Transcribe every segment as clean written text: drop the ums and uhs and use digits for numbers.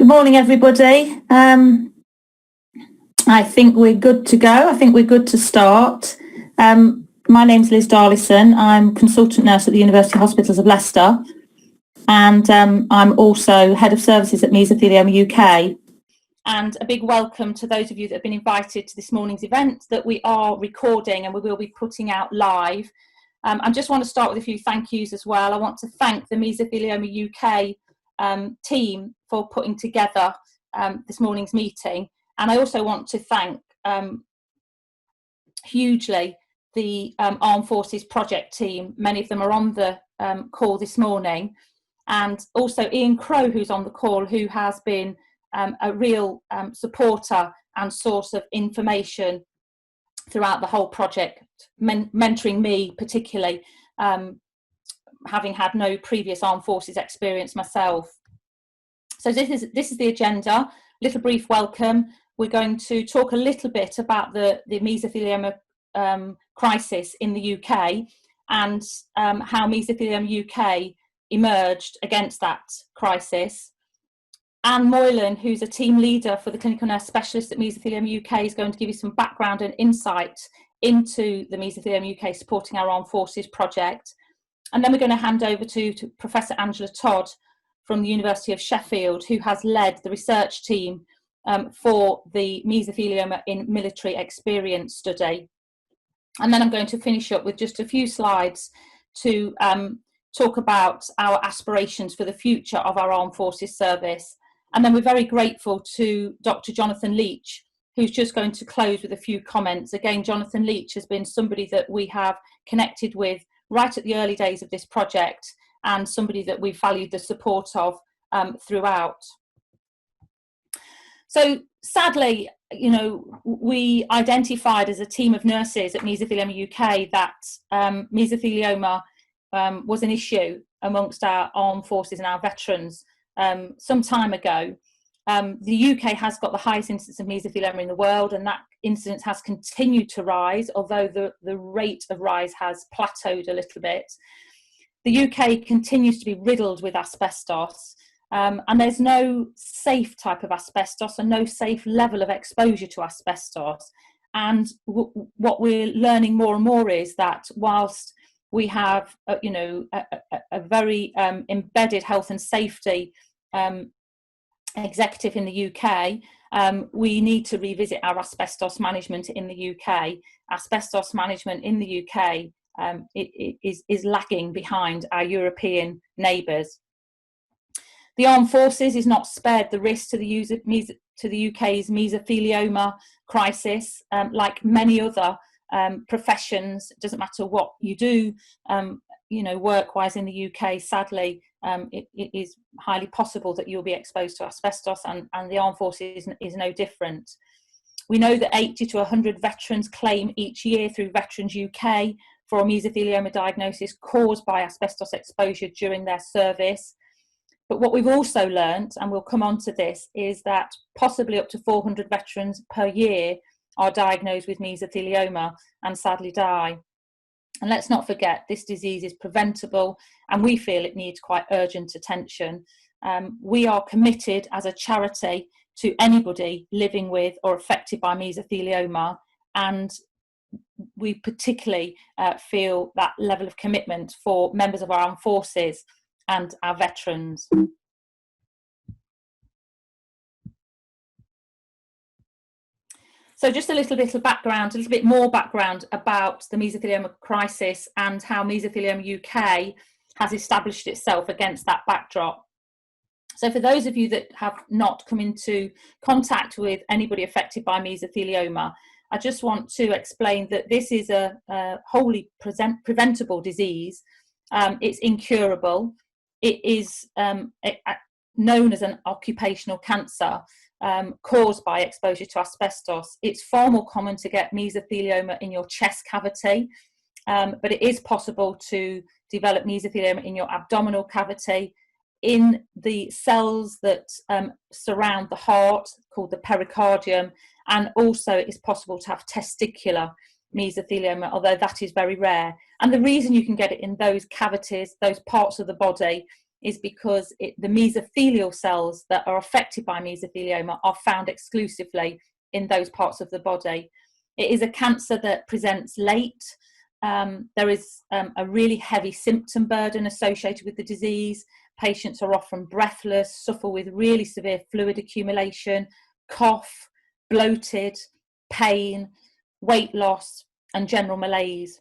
morning, everybody. I think we're good to go. I think we're good to start. My name's Liz Darlison. I'm consultant nurse at the University Hospitals of Leicester, and I'm also head of services at Mesothelioma UK. And a big welcome to those of you that have been invited to this morning's event that we are recording and we will be putting out live. I just want to start with a few thank yous as well. I want to thank the Mesothelioma UK team for putting together this morning's meeting, and I also want to thank hugely the Armed Forces project team. Many of them are on the call this morning, and also Ian Crowe, who's on the call, who has been a real supporter and source of information throughout the whole project, mentoring me particularly, having had no previous Armed Forces experience myself. So this is the agenda. Little brief welcome. We're going to talk a little bit about the mesothelioma crisis in the UK and how Mesothelioma UK emerged against that crisis. Anne Moylan, who's a team leader for the clinical nurse specialist at Mesothelioma UK, is going to give you some background and insight into the Mesothelioma UK Supporting Our Armed Forces project. And then we're going to hand over to Professor Angela Todd from the University of Sheffield, who has led the research team for the mesothelioma in military experience study. And then I'm going to finish up with just a few slides to talk about our aspirations for the future of our Armed Forces service. And then we're very grateful to Dr. Jonathan Leach, who's just going to close with a few comments. Again, Jonathan Leach has been somebody that we have connected with right at the early days of this project, and somebody that we've valued the support of throughout. So sadly, you know, we identified as a team of nurses at Mesothelioma UK that mesothelioma was an issue amongst our armed forces and our veterans some time ago. The UK has got the highest incidence of mesothelioma in the world, and that incidence has continued to rise, although the rate of rise has plateaued a little bit. The UK continues to be riddled with asbestos, and there's no safe type of asbestos and no safe level of exposure to asbestos. And what we're learning more and more is that whilst we have, a very embedded health and safety executive in the UK, we need to revisit our asbestos management in the UK. Asbestos management in the UK is lagging behind our European neighbours. The Armed Forces is not spared the risk to the UK's mesothelioma crisis. Like many other professions, it doesn't matter what you do, work-wise in the UK, sadly, it is highly possible that you'll be exposed to asbestos, and the Armed Forces is no different. We know that 80 to 100 veterans claim each year through Veterans UK for a mesothelioma diagnosis caused by asbestos exposure during their service. But what we've also learnt, and we'll come on to this, is that possibly up to 400 veterans per year are diagnosed with mesothelioma and sadly die. And let's not forget, this disease is preventable, and we feel it needs quite urgent attention. We are committed as a charity to anybody living with or affected by mesothelioma, and we particularly feel that level of commitment for members of our armed forces and our veterans. So just a little bit of background, a little bit more background about the mesothelioma crisis and how Mesothelioma UK has established itself against that backdrop. So for those of you that have not come into contact with anybody affected by mesothelioma, I just want to explain that this is a wholly preventable disease. It's incurable. It is known as an occupational cancer caused by exposure to asbestos. It's far more common to get mesothelioma in your chest cavity, but it is possible to develop mesothelioma in your abdominal cavity, in the cells that surround the heart, called the pericardium, and also it is possible to have testicular mesothelioma, although that is very rare. And the reason you can get it in those cavities, those parts of the body, is because the mesothelial cells that are affected by mesothelioma are found exclusively in those parts of the body. It is a cancer that presents late. There is a really heavy symptom burden associated with the disease. Patients are often breathless, suffer with really severe fluid accumulation, cough, bloated, pain, weight loss, and general malaise.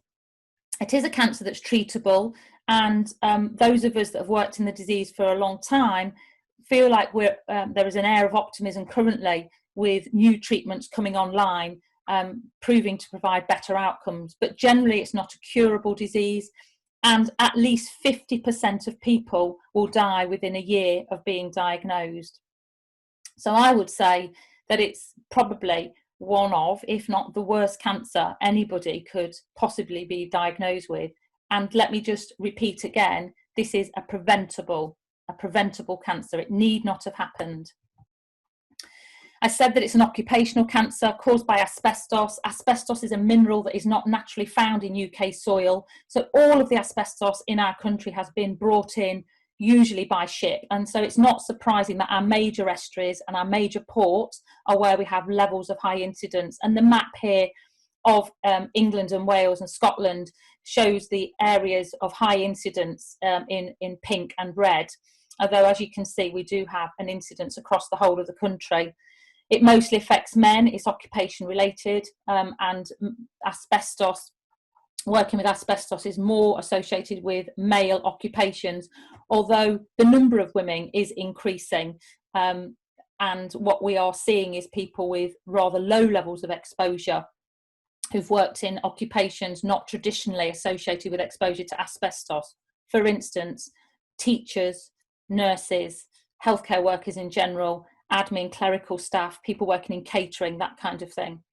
It is a cancer that's treatable, and those of us that have worked in the disease for a long time feel like there is an air of optimism currently with new treatments coming online, proving to provide better outcomes. But generally it's not a curable disease, and at least 50% of people will die within a year of being diagnosed. So I would say that it's probably one of, if not the worst cancer anybody could possibly be diagnosed with. And let me just repeat again, this is a preventable cancer. It need not have happened. I said that it's an occupational cancer caused by asbestos. Asbestos is a mineral that is not naturally found in UK soil. So all of the asbestos in our country has been brought in, usually by ship. And so it's not surprising that our major estuaries and our major ports are where we have levels of high incidence. And the map here of England and Wales and Scotland shows the areas of high incidence in pink and red. Although, as you can see, we do have an incidence across the whole of the country. It mostly affects men, it's occupation related, and asbestos, working with asbestos is more associated with male occupations, although the number of women is increasing. And what we are seeing is people with rather low levels of exposure who've worked in occupations not traditionally associated with exposure to asbestos. For instance, teachers, nurses, healthcare workers in general, admin, clerical staff, people working in catering, that kind of thing.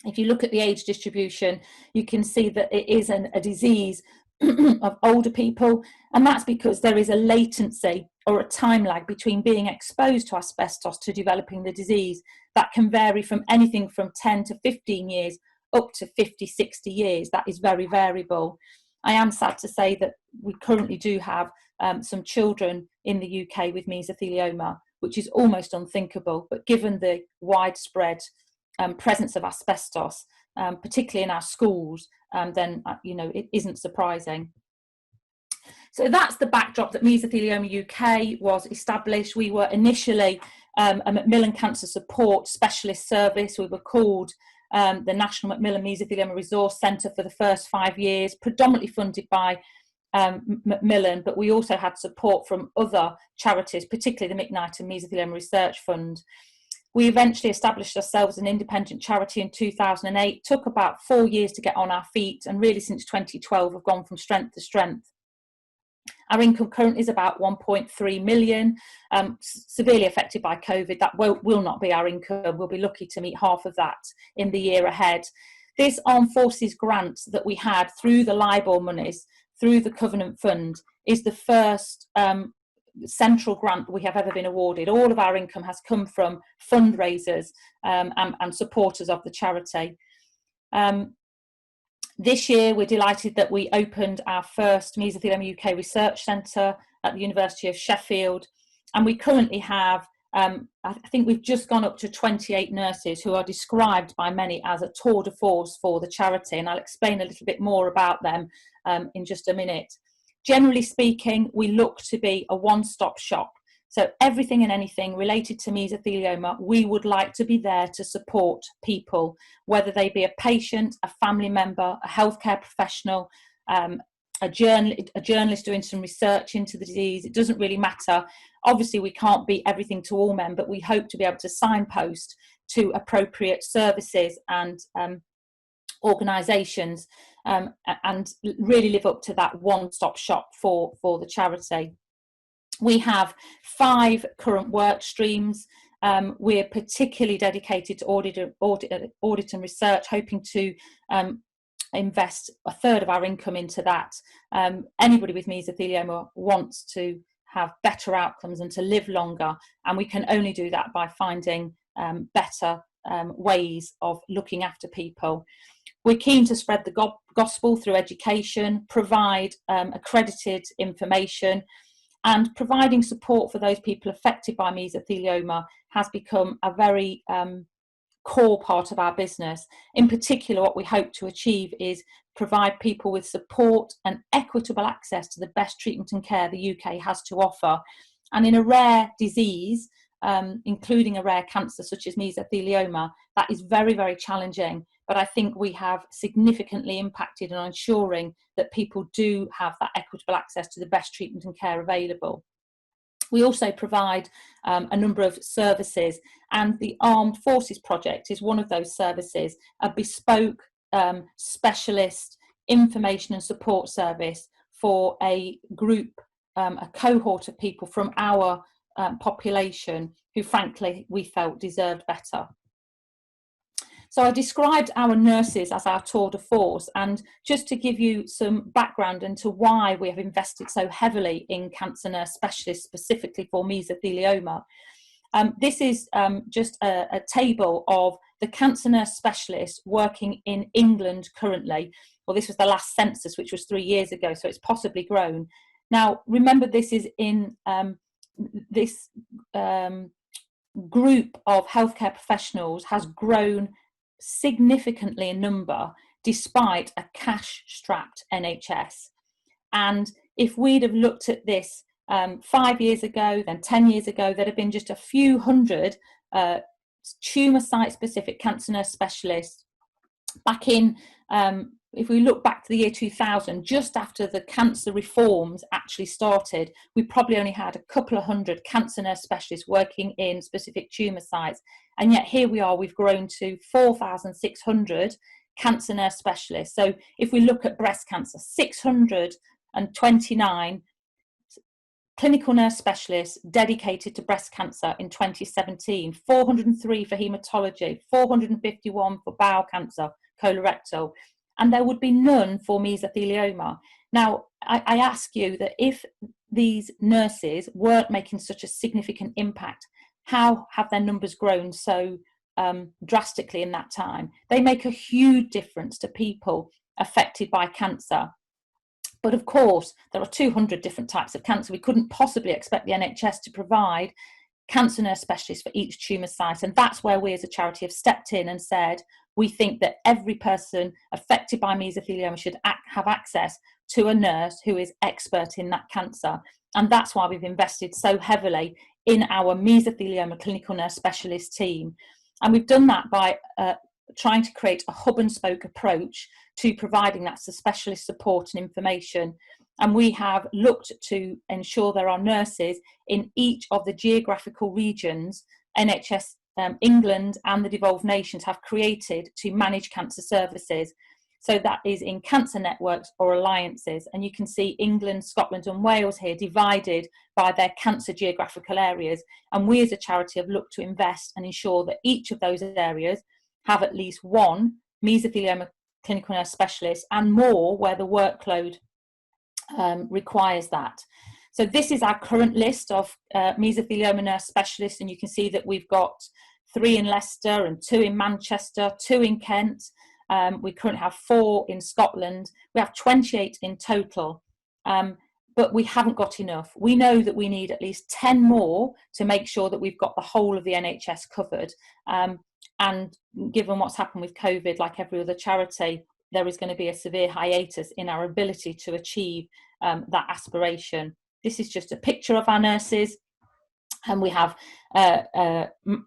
If you look at the age distribution, you can see that it is a disease of older people, and that's because there is a latency or a time lag between being exposed to asbestos to developing the disease that can vary from anything from 10 to 15 years up to 50, 60 years. That is very variable. I am sad to say that we currently do have some children in the UK with mesothelioma, which is almost unthinkable, but given the widespread presence of asbestos, particularly in our schools, then it isn't surprising. So that's the backdrop that Mesothelioma UK was established. We were initially a Macmillan Cancer Support Specialist Service. We were called the National Macmillan Mesothelioma Resource Centre for the first 5 years, predominantly funded by Macmillan, but we also had support from other charities, particularly the McKnight and Mesothelioma Research Fund. We eventually established ourselves as an independent charity in 2008, took about 4 years to get on our feet, and really since 2012 have gone from strength to strength. Our income currently is about 1.3 million, severely affected by COVID. That will not be our income. We'll be lucky to meet half of that in the year ahead. This Armed Forces grant that we had through the LIBOR monies, through the Covenant Fund, is the first central grant we have ever been awarded. All of our income has come from fundraisers and supporters of the charity. This year we're delighted that we opened our first Mesothelioma UK Research Centre at the University of Sheffield, and we currently have I think we've just gone up to 28 nurses who are described by many as a tour de force for the charity, and I'll explain a little bit more about them in just a minute. Generally speaking, we look to be a one-stop shop. So everything and anything related to mesothelioma, we would like to be there to support people, whether they be a patient, a family member, a healthcare professional, a journalist doing some research into the disease. It doesn't really matter. Obviously, we can't be everything to all men, but we hope to be able to signpost to appropriate services and organisations and really live up to that one-stop shop for the charity. We have 5 current work streams. We're particularly dedicated to audit and research, hoping to invest a third of our income into that. Anybody with mesothelioma wants to have better outcomes and to live longer, and we can only do that by finding better ways of looking after people. We're keen to spread the gospel through education, provide accredited information, And providing support for those people affected by mesothelioma has become a very core part of our business. In particular, what we hope to achieve is provide people with support and equitable access to the best treatment and care the UK has to offer. And in a rare disease, including a rare cancer such as mesothelioma, that is very, very challenging. But I think we have significantly impacted on ensuring that people do have that equitable access to the best treatment and care available. We also provide a number of services, and the Armed Forces Project is one of those services, a bespoke specialist information and support service for a group, a cohort of people from our population who frankly we felt deserved better. So I described our nurses as our tour de force, and just to give you some background into why we have invested so heavily in cancer nurse specialists specifically for mesothelioma. This is just a table of the cancer nurse specialists working in England currently. Well, this was the last census, which was 3 years ago, so it's possibly grown. Now, remember, this is in this group of healthcare professionals has grown significantly in number despite a cash-strapped NHS. And if we'd have looked at this 5 years ago, then 10 years ago, there'd have been just a few hundred tumour site-specific cancer nurse specialists. Back in, if we look back to the year 2000, just after the cancer reforms actually started, we probably only had a couple of hundred cancer nurse specialists working in specific tumour sites. And yet here we are, we've grown to 4,600 cancer nurse specialists. So if we look at breast cancer, 629 clinical nurse specialists dedicated to breast cancer in 2017, 403 for haematology, 451 for bowel cancer, colorectal, and there would be none for mesothelioma. Now, I ask you that if these nurses weren't making such a significant impact, how have their numbers grown so drastically in that time? They make a huge difference to people affected by cancer. But of course, there are 200 different types of cancer. We couldn't possibly expect the NHS to provide cancer nurse specialists for each tumour site. And that's where we as a charity have stepped in and said, we think that every person affected by mesothelioma should have access to a nurse who is expert in that cancer. And that's why we've invested so heavily in our mesothelioma clinical nurse specialist team. And we've done that by trying to create a hub and spoke approach to providing that specialist support and information. And we have looked to ensure there are nurses in each of the geographical regions NHS England and the devolved nations have created to manage cancer services. So that is in cancer networks or alliances. And you can see England, Scotland and Wales here divided by their cancer geographical areas. And we as a charity have looked to invest and ensure that each of those areas have at least one mesothelioma clinical nurse specialist and more where the workload requires that. So this is our current list of mesothelioma nurse specialists, and you can see that we've got 3 in Leicester and 2 in Manchester, 2 in Kent. We currently have 4 in Scotland. We have 28 in total, but we haven't got enough. We know that we need at least 10 more to make sure that we've got the whole of the NHS covered. And given what's happened with COVID, like every other charity, there is going to be a severe hiatus in our ability to achieve that aspiration. This is just a picture of our nurses, and we have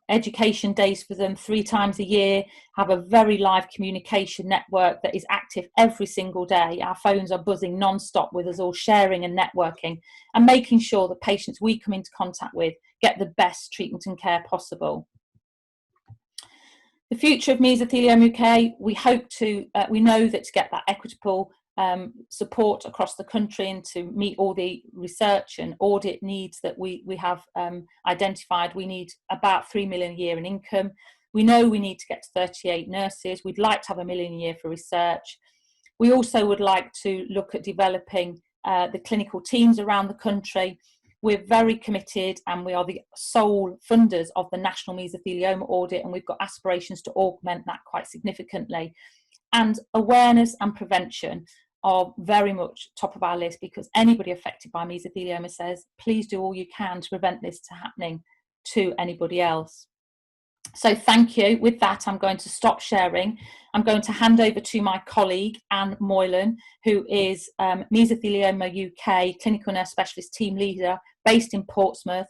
education days for them 3 times a year, have a very live communication network that is active every single day. Our phones are buzzing non-stop with us all sharing and networking and making sure the patients we come into contact with get the best treatment and care possible. The future of Mesothelioma UK, we hope to, we know that to get that equitable support across the country and to meet all the research and audit needs that we have identified, we need about 3 million a year in income. We know we need to get to 38 nurses. We'd like to have 1 million a year for research. We also would like to look at developing the clinical teams around the country. We're very committed and we are the sole funders of the National Mesothelioma Audit, and we've got aspirations to augment that quite significantly. And awareness and prevention. are very much top of our list, because anybody affected by mesothelioma says, please do all you can to prevent this to happening to anybody else. So thank you. With that, I'm going to stop sharing. I'm going to hand over to my colleague, Anne Moylan, who is Mesothelioma UK Clinical Nurse Specialist Team Leader based in Portsmouth.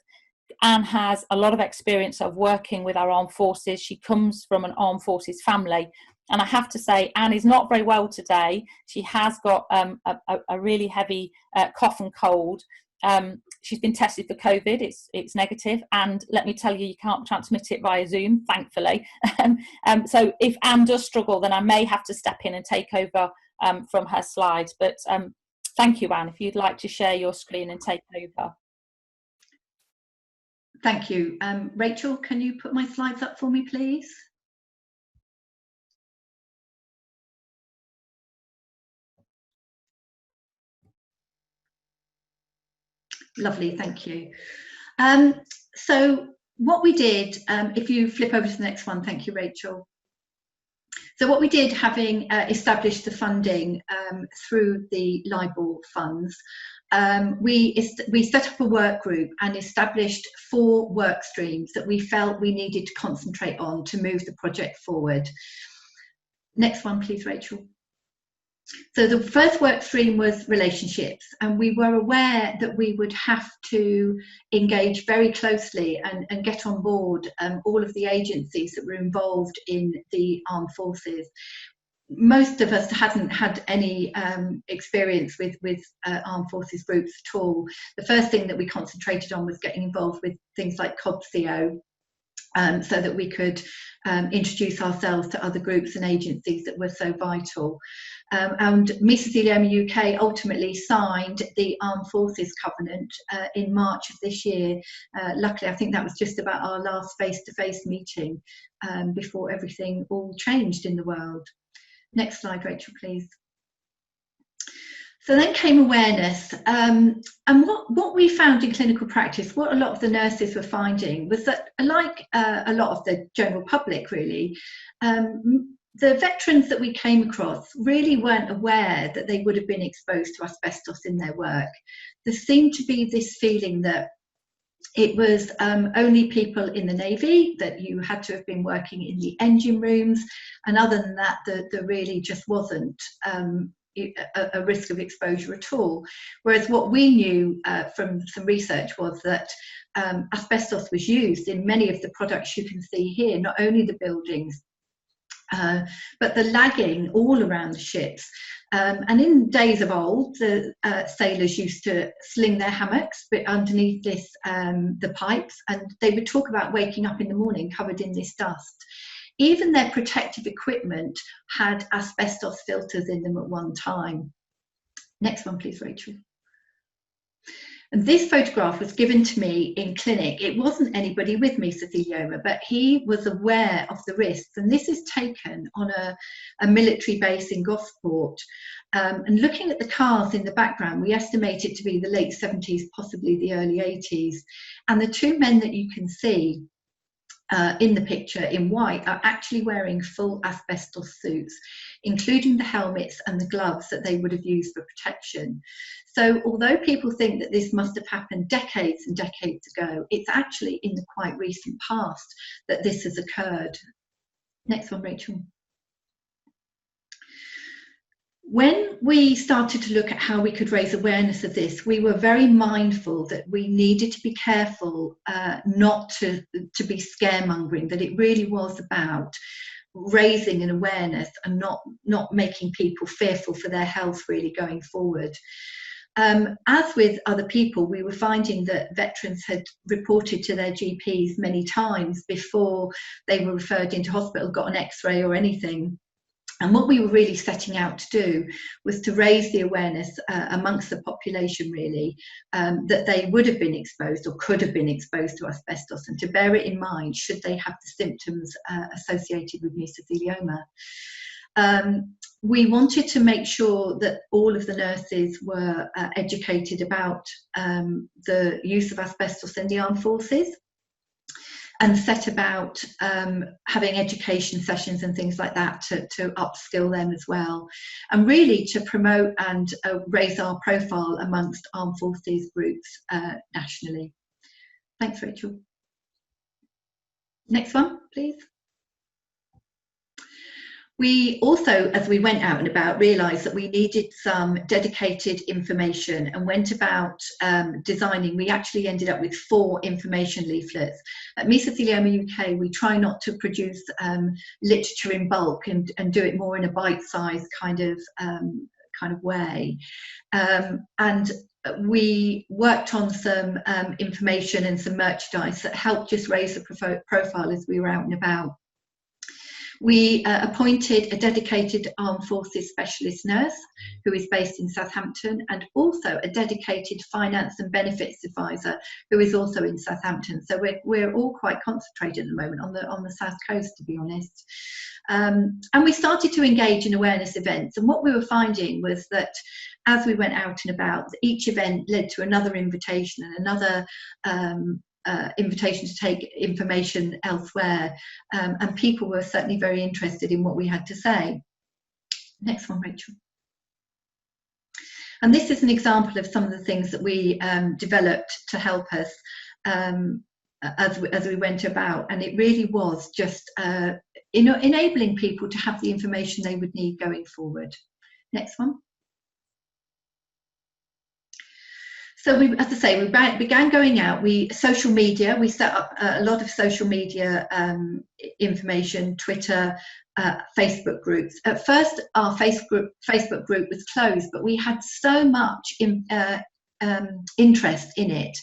Anne has a lot of experience of working with our armed forces. She comes from an armed forces family. And I have to say, Anne is not very well today. She has got a really heavy cough and cold. She's been tested for COVID, it's negative, and let me tell you, you can't transmit it via Zoom, thankfully. So if Anne does struggle, then I may have to step in and take over from her slides. But thank you, Anne, if you'd like to share your screen and take over. Thank you. Rachel, can you put my slides up for me, please? Lovely, thank you. So what we did, if you flip over to the next one, thank you, Rachel. So what we did, having established the funding through the LIBOR funds, we set up a work group and established 4 work streams that we felt we needed to concentrate on to move the project forward. Next one, please, Rachel. So the first work stream was relationships, and we were aware that we would have to engage very closely and get on board all of the agencies that were involved in the armed forces. Most of us hadn't had any experience with armed forces groups at all. The first thing that we concentrated on was getting involved with things like COBCO, so that we could introduce ourselves to other groups and agencies that were so vital. And Mesothelioma UK ultimately signed the Armed Forces Covenant in March of this year. Luckily, I think that was just about our last face-to-face meeting before everything all changed in the world. Next slide, Rachel, please. So then came awareness, and what we found in clinical practice, what a lot of the nurses were finding was that, like a lot of the general public really, the veterans that we came across really weren't aware that they would have been exposed to asbestos in their work. There seemed to be this feeling that it was only people in the Navy, that you had to have been working in the engine rooms, and other than that, there really just wasn't a risk of exposure at all. Whereas what we knew from some research was that asbestos was used in many of the products you can see here, not only the buildings, but the lagging all around the ships. And in days of old, the sailors used to sling their hammocks underneath this, the pipes, and they would talk about waking up in the morning covered in this dust. Even their protective equipment had asbestos filters in them at one time. Next one, please, Rachel. And this photograph was given to me in clinic. It wasn't anybody with mesothelioma, but he was aware of the risks. And this is taken on a military base in Gosport. And looking at the cars in the background, we estimate it to be the late 70s, possibly the early 80s. And the 2 men that you can see in the picture in white are actually wearing full asbestos suits, including the helmets and the gloves that they would have used for protection. So although people think that this must have happened decades and decades ago, it's actually in the quite recent past that this has occurred. Next one, Rachel. When we started to look at how we could raise awareness of this, we were very mindful that we needed to be careful not to be scaremongering, that it really was about raising an awareness and not making people fearful for their health really going forward. As with other people, we were finding that veterans had reported to their GPs many times before they were referred into hospital, got an X-ray or anything. And what we were really setting out to do was to raise the awareness amongst the population really, that they would have been exposed or could have been exposed to asbestos, and to bear it in mind should they have the symptoms associated with mesothelioma. We wanted to make sure that all of the nurses were educated about the use of asbestos in the armed forces. and set about having education sessions and things like that to upskill them as well, and really to promote and raise our profile amongst armed forces groups nationally. Thanks, Rachel. Next one, please. We also, as we went out and about, realised that we needed some dedicated information and went about designing. We actually ended up with 4 information leaflets. At Mesothelioma UK, we try not to produce literature in bulk and do it more in a bite-sized kind of way. And we worked on some information and some merchandise that helped just raise the profile as we were out and about. We appointed a dedicated Armed Forces specialist nurse who is based in Southampton, and also a dedicated finance and benefits advisor who is also in Southampton. So we're all quite concentrated at the moment on the South Coast, to be honest. And we started to engage in awareness events, and what we were finding was that as we went out and about, each event led to another invitation and another invitation to take information elsewhere, and people were certainly very interested in what we had to say. Next one, Rachel. And this is an example of some of the things that we developed to help us as we went about, and it really was just enabling people to have the information they would need going forward. Next one. So we, as I say, we began going out. Social media, we set up a lot of social media information, Twitter, Facebook groups. At first, our Facebook group was closed, but we had so much interest in it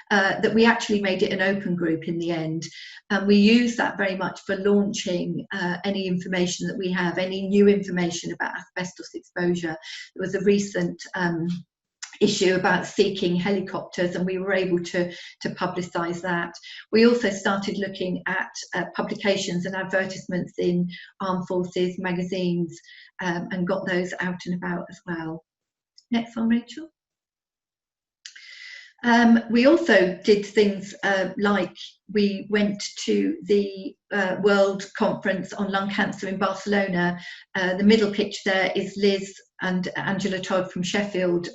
that we actually made it an open group in the end. And we use that very much for launching any information that we have, any new information about asbestos exposure. There was a recent issue about seeking helicopters, and we were able to publicise that. We also started looking at publications and advertisements in armed forces magazines, and got those out and about as well. Next one, Rachel. We also did things like we went to the World Conference on Lung Cancer in Barcelona. The middle picture there is Liz and Angela Todd from Sheffield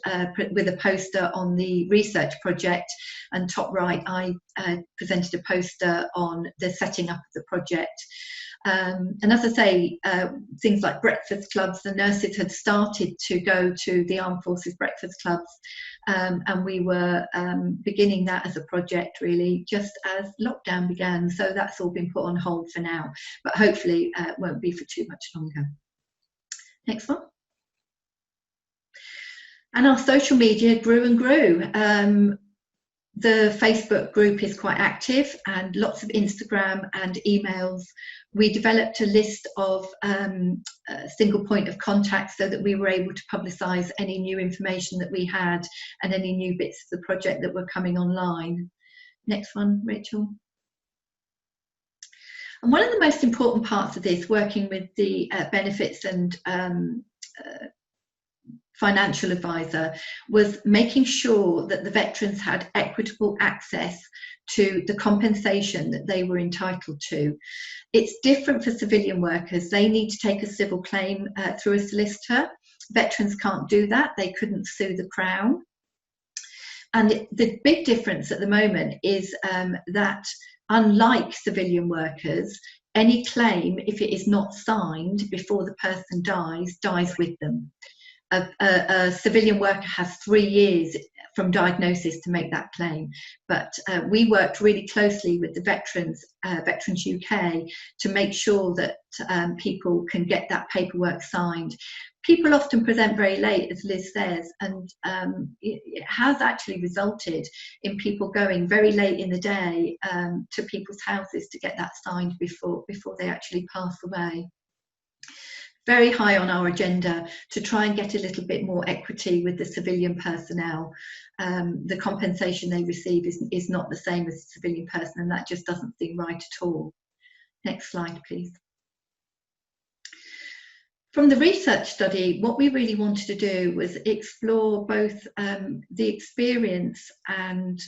with a poster on the research project, and top right I presented a poster on the setting up of the project. And as I say, things like breakfast clubs, the nurses had started to go to the Armed Forces breakfast clubs, and we were beginning that as a project really just as lockdown began, so that's all been put on hold for now, but hopefully it won't be for too much longer. Next one. And our social media grew and grew. The Facebook group is quite active, and lots of Instagram and emails. We developed a list of single point of contact so that we were able to publicise any new information that we had and any new bits of the project that were coming online. Next one, Rachel. And one of the most important parts of this, working with the benefits and financial advisor, was making sure that the veterans had equitable access to the compensation that they were entitled to. It's different for civilian workers. They need to take a civil claim through a solicitor. Veterans can't do that. They couldn't sue the Crown. And the big difference at the moment is that unlike civilian workers, any claim, if it is not signed before the person dies with them. A civilian worker has 3 years from diagnosis to make that claim, but we worked really closely with the Veterans UK to make sure that people can get that paperwork signed. People often present very late, as Liz says, and it has actually resulted in people going very late in the day to people's houses to get that signed before they actually pass away. Very high on our agenda to try and get a little bit more equity with the civilian personnel. The compensation they receive is not the same as a civilian person, and that just doesn't seem right at all. Next slide, please. From the research study, what we really wanted to do was explore both the experience and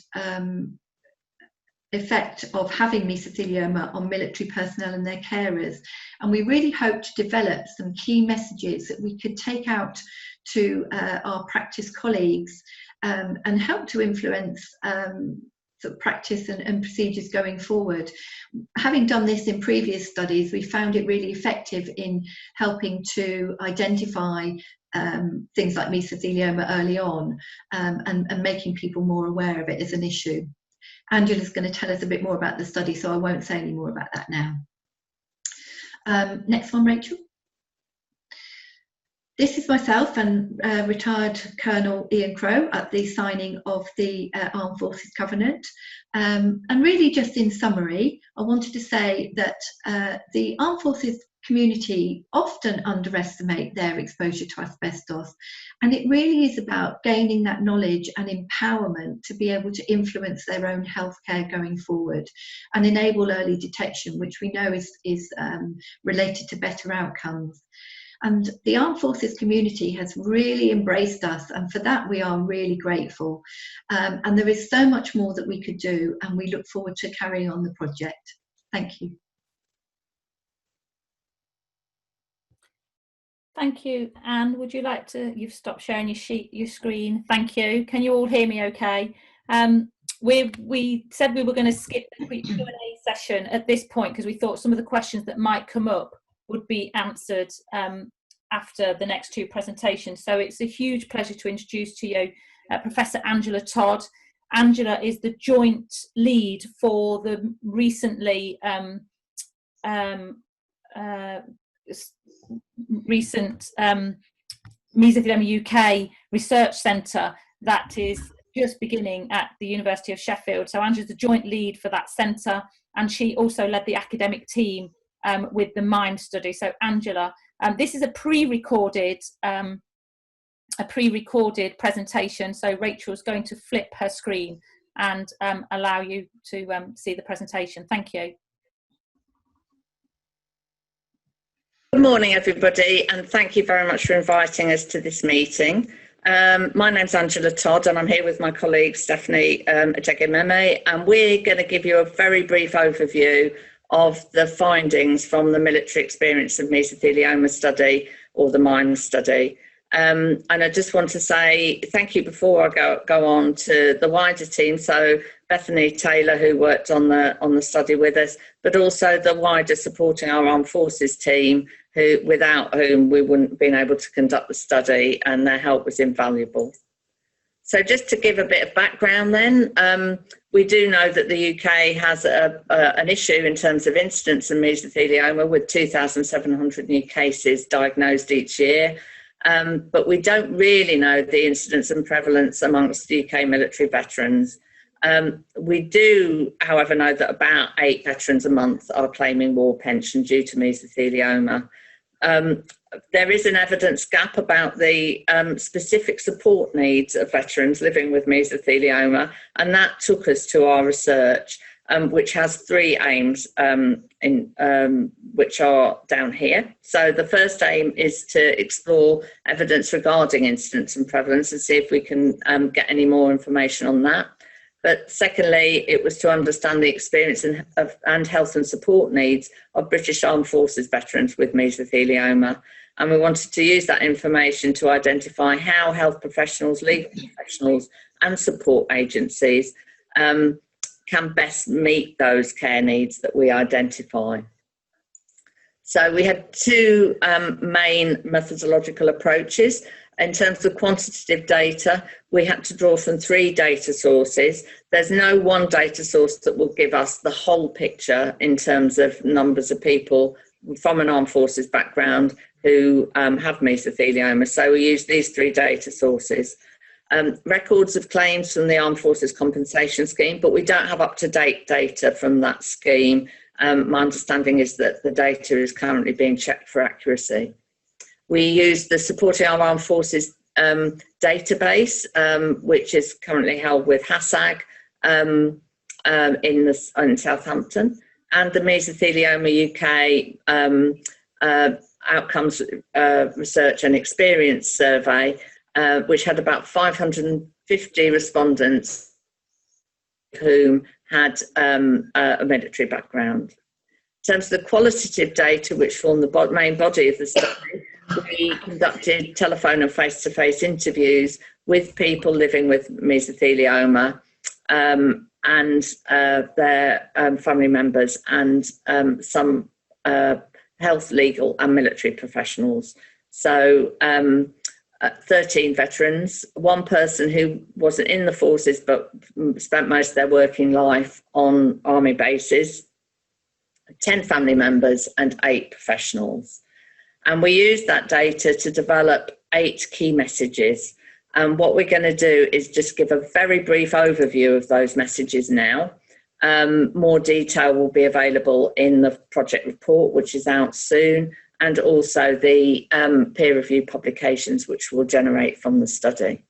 effect of having mesothelioma on military personnel and their carers. And we really hope to develop some key messages that we could take out to our practice colleagues and help to influence sort of practice and procedures going forward. Having done this in previous studies, we found it really effective in helping to identify things like mesothelioma early on and making people more aware of it as an issue. Angela's going to tell us a bit more about the study, so I won't say any more about that now. Next one, Rachel. This is myself and retired Colonel Ian Crowe at the signing of the Armed Forces Covenant. And really just in summary, I wanted to say that the Armed Forces community often underestimate their exposure to asbestos, and it really is about gaining that knowledge and empowerment to be able to influence their own healthcare going forward and enable early detection, which we know is related to better outcomes. And the Armed Forces community has really embraced us, and for that we are really grateful. And there is so much more that we could do, and we look forward to carrying on the project. Thank you. Thank you. Anne, would you like to, you've stopped sharing your screen. Thank you. Can you all hear me okay? We said we were going to skip the Q&A session at this point because we thought some of the questions that might come up would be answered after the next two presentations. So it's a huge pleasure to introduce to you Professor Angela Todd. Angela is the joint lead for the recent Mesothelioma UK Research Centre that is just beginning at the University of Sheffield. So Angela's the joint lead for that centre, and she also led the academic team with the MiMES study. So Angela, this is a pre-recorded presentation. So Rachel's going to flip her screen and allow you to see the presentation. Thank you. Good morning, everybody, and thank you very much for inviting us to this meeting. My name's Angela Todd, and I'm here with my colleague Stephanie Adegimeme, and we're going to give you a very brief overview of the findings from the military experience of mesothelioma study, or the MiMES study. And I just want to say thank you before I go on to the wider team. So Bethany Taylor, who worked on the study with us, but also the wider Supporting Our Armed Forces team, without whom we wouldn't have been able to conduct the study, and their help was invaluable. So just to give a bit of background then, we do know that the UK has an issue in terms of incidence of mesothelioma, with 2,700 new cases diagnosed each year. But we don't really know the incidence and prevalence amongst UK military veterans. We do, however, know that about 8 veterans a month are claiming war pension due to mesothelioma. There is an evidence gap about the specific support needs of veterans living with mesothelioma, and that took us to our research, which has 3 aims, which are down here. So the first aim is to explore evidence regarding incidence and prevalence and see if we can get any more information on that. But secondly, it was to understand the experience and health and support needs of British Armed Forces veterans with mesothelioma. And we wanted to use that information to identify how health professionals, legal professionals and support agencies can best meet those care needs that we identify. So we had 2 main methodological approaches. In terms of quantitative data, we had to draw from 3 data sources. There's no one data source that will give us the whole picture in terms of numbers of people from an armed forces background who have mesothelioma. So we used these 3 data sources. Records of claims from the Armed Forces Compensation Scheme, but we don't have up-to-date data from that scheme. My understanding is that the data is currently being checked for accuracy. We used the Supporting Our Armed Forces database, which is currently held with HASAG in Southampton, and the Mesothelioma UK Outcomes Research and Experience Survey, which had about 550 respondents whom had a military background. In terms of the qualitative data, which form the main body of the study, we conducted telephone and face-to-face interviews with people living with mesothelioma and their family members, and some health, legal and military professionals. So 13 veterans, one person who wasn't in the forces but spent most of their working life on army bases, 10 family members and 8 professionals. And we used that data to develop 8 key messages. And what we're going to do is just give a very brief overview of those messages now. More detail will be available in the project report, which is out soon, and also the peer-reviewed publications which will generate from the study.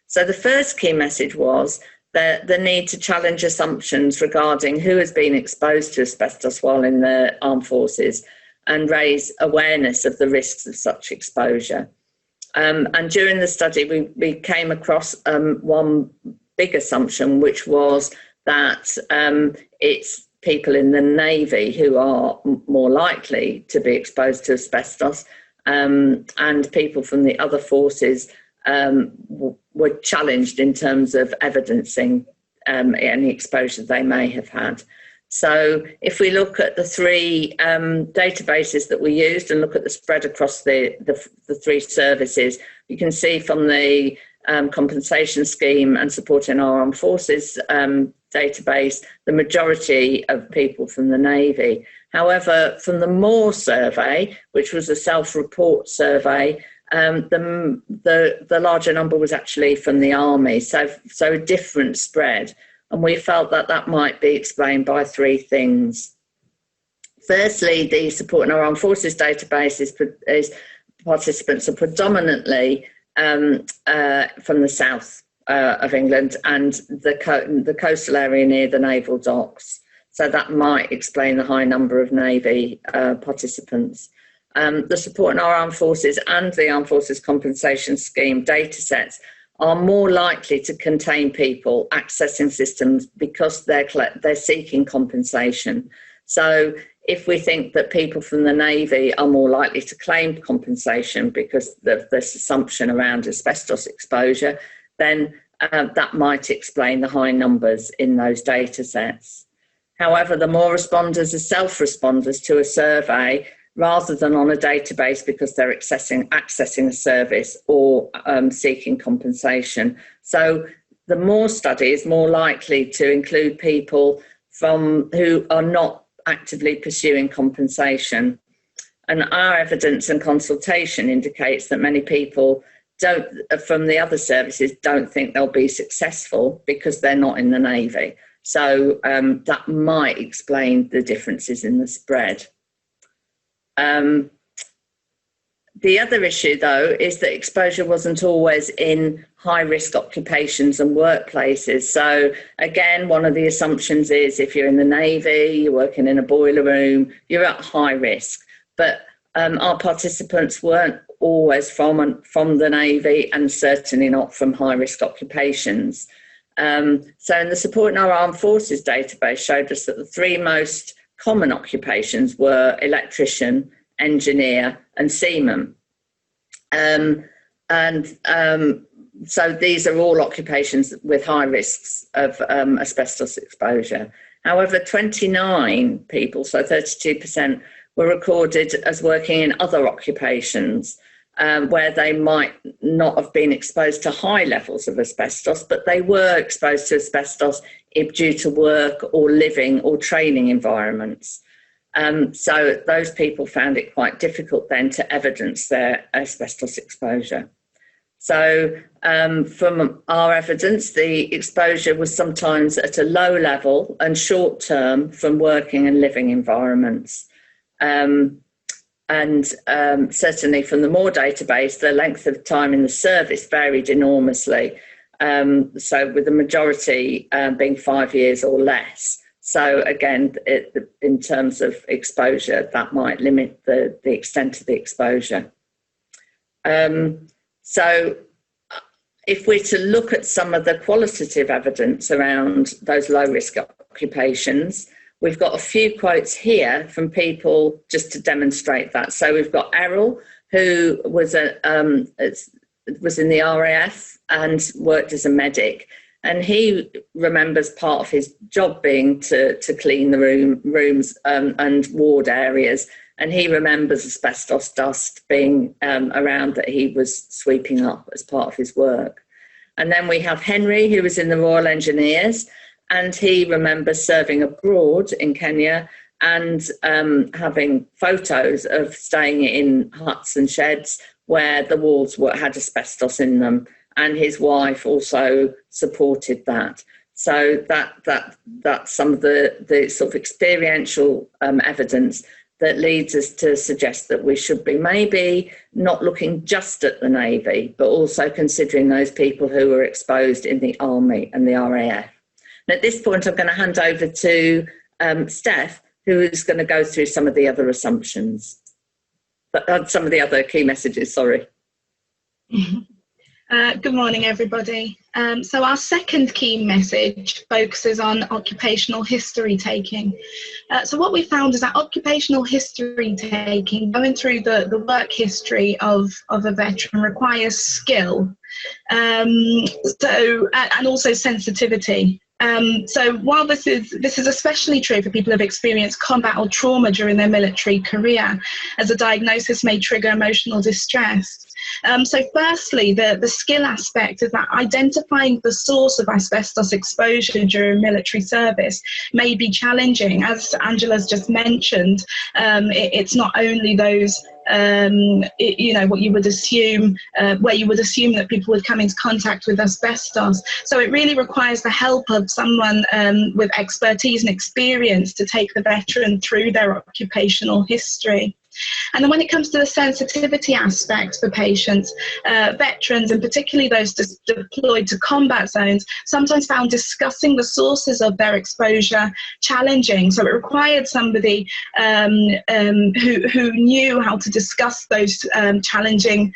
So the first key message was the need to challenge assumptions regarding who has been exposed to asbestos while in the armed forces and raise awareness of the risks of such exposure. And during the study, we came across one big assumption, which was that it's people in the Navy who are more likely to be exposed to asbestos, and people from the other forces were challenged in terms of evidencing any exposure they may have had. So if we look at the 3 databases that we used and look at the spread across the 3 services, you can see from the compensation scheme and supporting our armed forces database, the majority of people from the Navy. However, from the Moore survey, which was a self-report survey, the larger number was actually from the Army, so a different spread. And we felt that that might be explained by 3 things. Firstly, the Supporting Our Armed Forces database is participants are predominantly from the south of England and the coastal area near the naval docks. So that might explain the high number of Navy participants. The Supporting Our Armed Forces and the Armed Forces Compensation Scheme data sets are more likely to contain people accessing systems because they're seeking compensation. So if we think that people from the Navy are more likely to claim compensation because of this assumption around asbestos exposure, then that might explain the high numbers in those data sets. However, the more responders are self-responders to a survey rather than on a database because they're accessing a service or seeking compensation. So the Moore study is more likely to include people who are not actively pursuing compensation. And our evidence and consultation indicates that many people from the other services don't think they'll be successful because they're not in the Navy. So that might explain the differences in the spread. The other issue, though, is that exposure wasn't always in high-risk occupations and workplaces. So, again, one of the assumptions is if you're in the Navy, you're working in a boiler room, you're at high risk. But our participants weren't always from the Navy and certainly not from high-risk occupations. So in the Supporting Our Armed Forces database showed us that the 3 most common occupations were electrician, engineer and seaman. So these are all occupations with high risks of asbestos exposure. However, 29 people, so 32%, were recorded as working in other occupations where they might not have been exposed to high levels of asbestos, but they were exposed to asbestos due to work or living or training environments. So those people found it quite difficult then to evidence their asbestos exposure. So from our evidence, the exposure was sometimes at a low level and short term from working and living environments. Certainly from the Moore database, the length of time in the service varied enormously. So with the majority being 5 years or less. So again, in terms of exposure, that might limit the extent of the exposure. So if we're to look at some of the qualitative evidence around those low-risk occupations, we've got a few quotes here from people just to demonstrate that. So we've got Errol, who was in the RAF and worked as a medic, and he remembers part of his job being to clean the rooms and ward areas, and he remembers asbestos dust being around that he was sweeping up as part of his work. And then we have Henry, who was in the Royal Engineers, and he remembers serving abroad in Kenya and having photos of staying in huts and sheds where the walls had asbestos in them, and his wife also supported that. So that's some of the sort of experiential evidence that leads us to suggest that we should be maybe not looking just at the Navy, but also considering those people who were exposed in the Army and the RAF. And at this point, I'm going to hand over to Steph, who is going to go through some of the other assumptions, some of the other key messages, sorry. Good morning, everybody. So our second key message focuses on occupational history taking. So what we found is that occupational history taking, going through the work history of a veteran, requires skill, and also sensitivity. So while this is especially true for people who have experienced combat or trauma during their military career, as a diagnosis may trigger emotional distress. So firstly, the skill aspect is that identifying the source of asbestos exposure during military service may be challenging. As Angela's just mentioned, it's not only those what you would assume, where you would assume that people would come into contact with asbestos. So it really requires the help of someone with expertise and experience to take the veteran through their occupational history. And then when it comes to the sensitivity aspect for patients, veterans, and particularly those deployed to combat zones, sometimes found discussing the sources of their exposure challenging. So it required somebody who knew how to discuss those challenging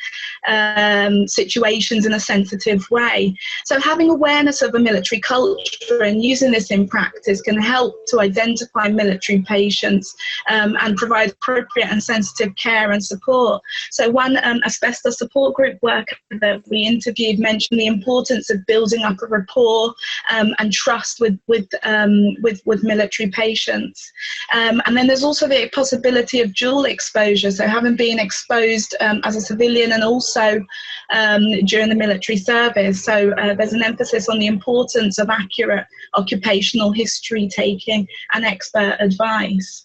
situations in a sensitive way. So having awareness of a military culture and using this in practice can help to identify military patients and provide appropriate and sensitive care and support. So one asbestos support group worker that we interviewed mentioned the importance of building up a rapport and trust with military patients. And then there's also the possibility of dual exposure, so having been exposed as a civilian and also during the military service. So there's an emphasis on the importance of accurate occupational history taking and expert advice.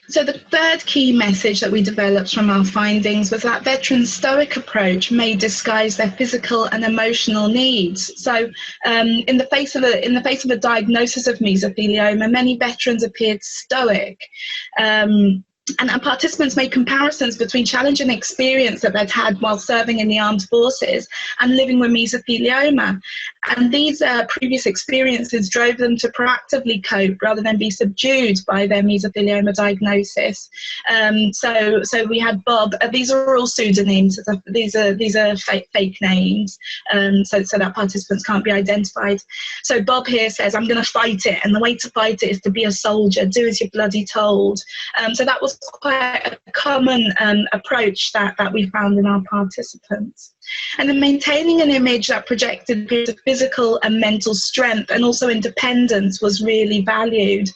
So the third key message that we developed from our findings was that veterans' stoic approach may disguise their physical and emotional needs. So in the face of a diagnosis of mesothelioma, many veterans appeared stoic. And participants made comparisons between challenging experience that they'd had while serving in the armed forces and living with mesothelioma. And these previous experiences drove them to proactively cope rather than be subdued by their mesothelioma diagnosis. So we had Bob. These are all pseudonyms. These are fake names, so that participants can't be identified. So Bob here says, "I'm going to fight it, and the way to fight it is to be a soldier. Do as you're bloody told." So that was quite a common approach that we found in our participants. And then maintaining an image that projected physical and mental strength and also independence was really valued.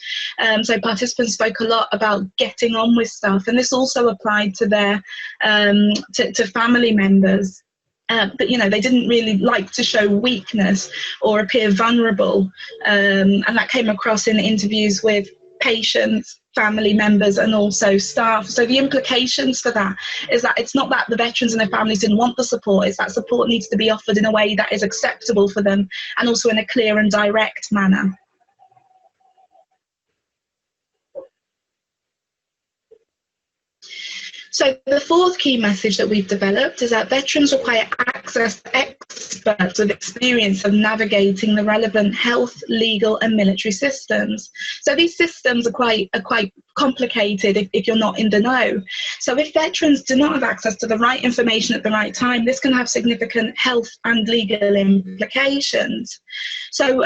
So participants spoke a lot about getting on with stuff, and this also applied to their to family members. But they didn't really like to show weakness or appear vulnerable, and that came across in interviews with patients, family members, and also staff. So the implications for that is that it's not that the veterans and their families didn't want the support, it's that support needs to be offered in a way that is acceptable for them and also in a clear and direct manner. So the fourth key message that we've developed is that veterans require access to experts with experience of navigating the relevant health, legal and military systems. So these systems are quite complicated if you're not in the know. So if veterans do not have access to the right information at the right time, this can have significant health and legal implications. So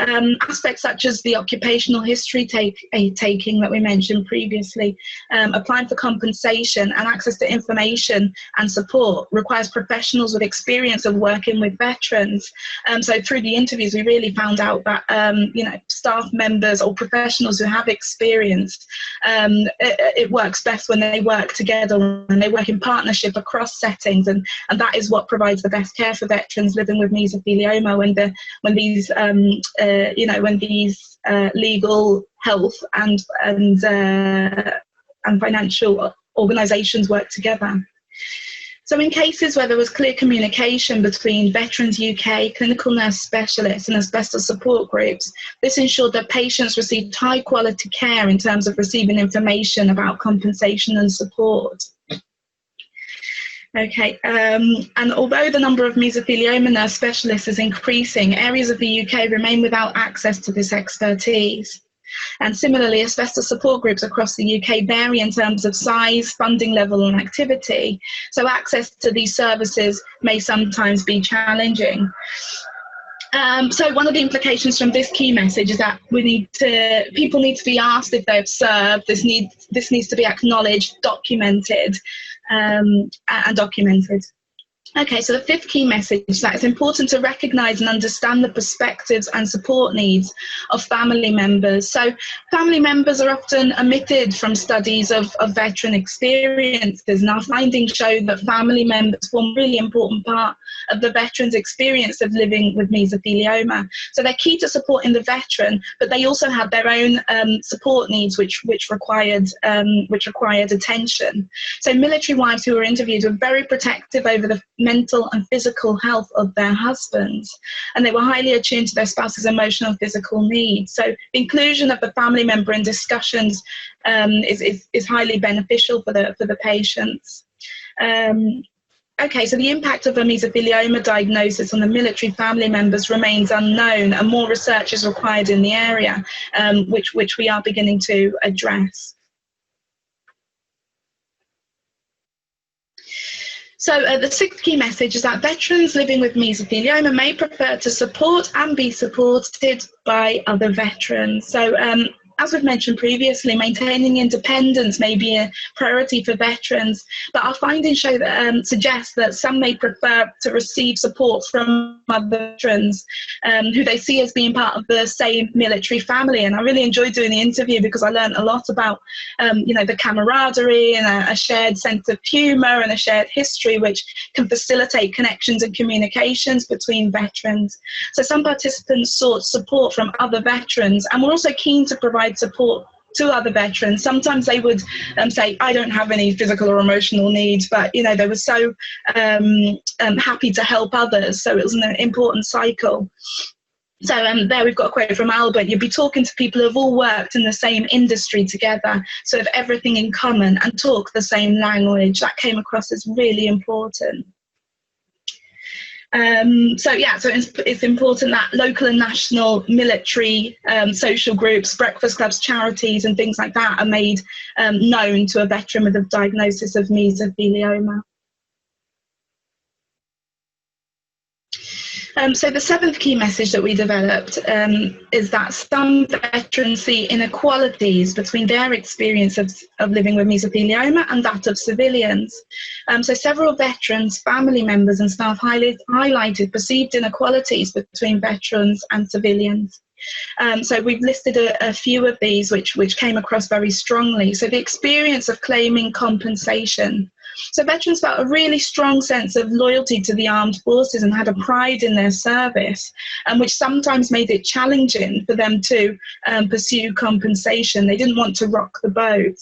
aspects such as the occupational history taking that we mentioned previously, applying for compensation and access to information and support requires professionals with experience of working with veterans. So through the interviews, we really found out that staff members or professionals who have experience, it works best when they work together and they work in partnership across settings, and that is what provides the best care for veterans living with mesothelioma when these legal, health and financial organisations work together. So in cases where there was clear communication between Veterans UK, clinical nurse specialists and asbestos support groups, this ensured that patients received high quality care in terms of receiving information about compensation and support. Okay, and although the number of mesothelioma nurse specialists is increasing, areas of the UK remain without access to this expertise. And similarly, asbestos support groups across the UK vary in terms of size, funding level and activity, so access to these services may sometimes be challenging. So one of the implications from this key message is that people need to be asked if they've served. This needs to be acknowledged, documented, and documented. Okay, so the fifth key message is that it's important to recognise and understand the perspectives and support needs of family members. So family members are often omitted from studies of veteran experiences, and our findings show that family members form a really important part of the veteran's experience of living with mesothelioma. So they're key to supporting the veteran, but they also have their own support needs which required attention. So military wives who were interviewed were very protective over the mental and physical health of their husbands, and they were highly attuned to their spouse's emotional and physical needs. So the inclusion of the family member in discussions is highly beneficial for the patients. Okay, so the impact of a mesothelioma diagnosis on the military family members remains unknown, and more research is required in the area, which we are beginning to address. So the sixth key message is that veterans living with mesothelioma may prefer to support and be supported by other veterans. So as we've mentioned previously, maintaining independence may be a priority for veterans, but our findings show that suggest that some may prefer to receive support from other veterans who they see as being part of the same military family. And I really enjoyed doing the interview because I learned a lot about the camaraderie and a shared sense of humour and a shared history, which can facilitate connections and communications between veterans. So some participants sought support from other veterans, and were also keen to provide support to other veterans. Sometimes they would say, I don't have any physical or emotional needs, but they were so happy to help others. So it was an important cycle. So there we've got a quote from Albert: you'd be talking to people who've all worked in the same industry together, so have everything in common and talk the same language. That came across as really important. So it's important that local and national military social groups, breakfast clubs, charities and things like that are made known to a veteran with a diagnosis of mesothelioma. So the seventh key message that we developed is that some veterans see inequalities between their experience of living with mesothelioma and that of civilians. So several veterans, family members and staff highlighted perceived inequalities between veterans and civilians. So we've listed a few of these which came across very strongly. So the experience of claiming compensation. So veterans felt a really strong sense of loyalty to the armed forces and had a pride in their service, which sometimes made it challenging for them to pursue compensation. They didn't want to rock the boat.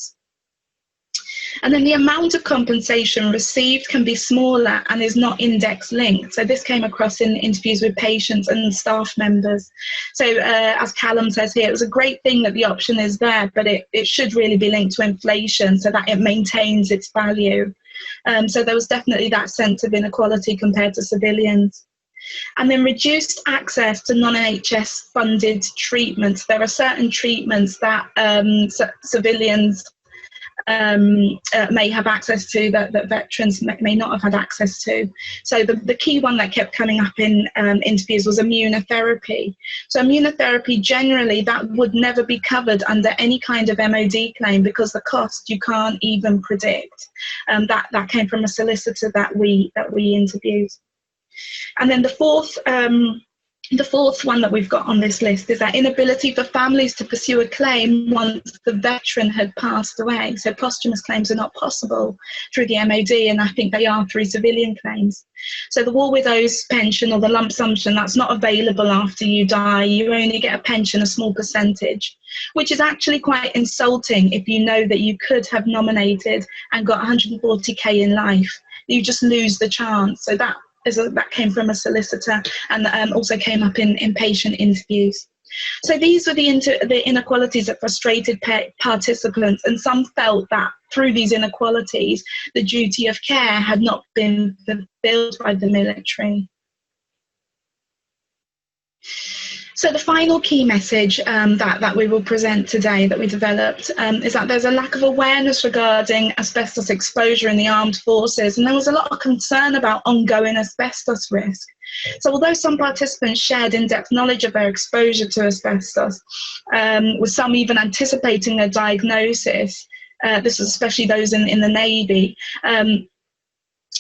And then the amount of compensation received can be smaller and is not index linked. So this came across in interviews with patients and staff members. So as Callum says here, it was a great thing that the option is there, but it should really be linked to inflation so that it maintains its value. So there was definitely that sense of inequality compared to civilians. And then reduced access to non-NHS funded treatments. There are certain treatments that civilians may have access to, that veterans may not have had access to. So the key one that kept coming up in interviews was immunotherapy. So immunotherapy, generally, that would never be covered under any kind of MOD claim, because the cost you can't even predict. That came from a solicitor that we interviewed. And then the fourth one that we've got on this list is that inability for families to pursue a claim once the veteran had passed away. So posthumous claims are not possible through the MOD, and I think they are through civilian claims. So the war widows pension, or the lump sum, that's not available after you die. You only get a pension, a small percentage, which is actually quite insulting if you know that you could have nominated and got 140k in life. You just lose the chance. So that came from a solicitor, and also came up in patient interviews. So these were the inequalities that frustrated participants, and some felt that through these inequalities, the duty of care had not been fulfilled by the military. So the final key message that we will present today, that we developed, is that there's a lack of awareness regarding asbestos exposure in the armed forces, and there was a lot of concern about ongoing asbestos risk. So although some participants shared in-depth knowledge of their exposure to asbestos, with some even anticipating their diagnosis, this was especially those in the Navy,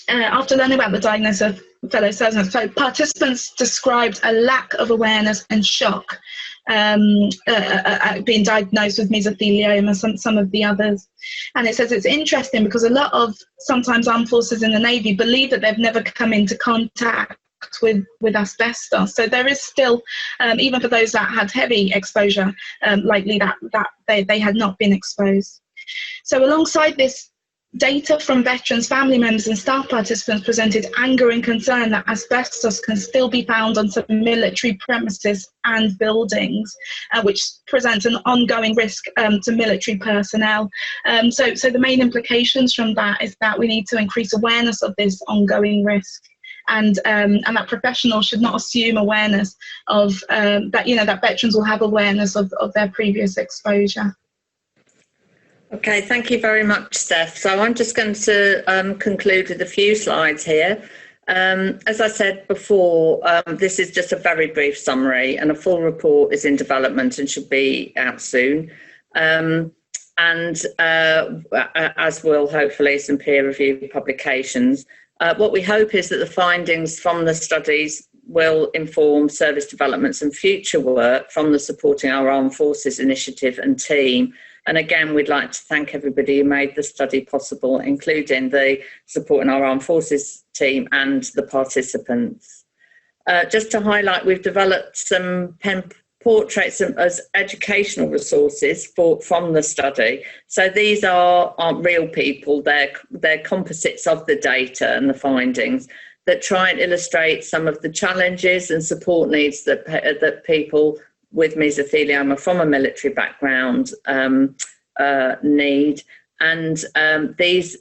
after learning about the diagnosis of fellow sergeants, so participants described a lack of awareness and shock being diagnosed with mesothelioma, some of the others. And it says it's interesting because a lot of sometimes armed forces in the Navy believe that they've never come into contact with asbestos. So there is still, even for those that had heavy exposure, likely that they had not been exposed. So alongside this, data from veterans, family members and staff participants presented anger and concern that asbestos can still be found on some military premises and buildings, which presents an ongoing risk to military personnel. So the main implications from that is that we need to increase awareness of this ongoing risk. And that professionals should not assume awareness of that veterans will have awareness of their previous exposure. Okay, thank you very much, Steph. So I'm just going to conclude with a few slides here. As I said before, this is just a very brief summary, and a full report is in development and should be out soon. As will hopefully some peer-reviewed publications. What we hope is that the findings from the studies will inform service developments and future work from the Supporting Our Armed Forces initiative and team. And again, we'd like to thank everybody who made the study possible, including the Supporting Our Armed Forces team and the participants. Just to highlight, we've developed some pen portraits as educational resources from the study. So these aren't real people, they're composites of the data and the findings that try and illustrate some of the challenges and support needs that people with mesothelioma from a military background need. And these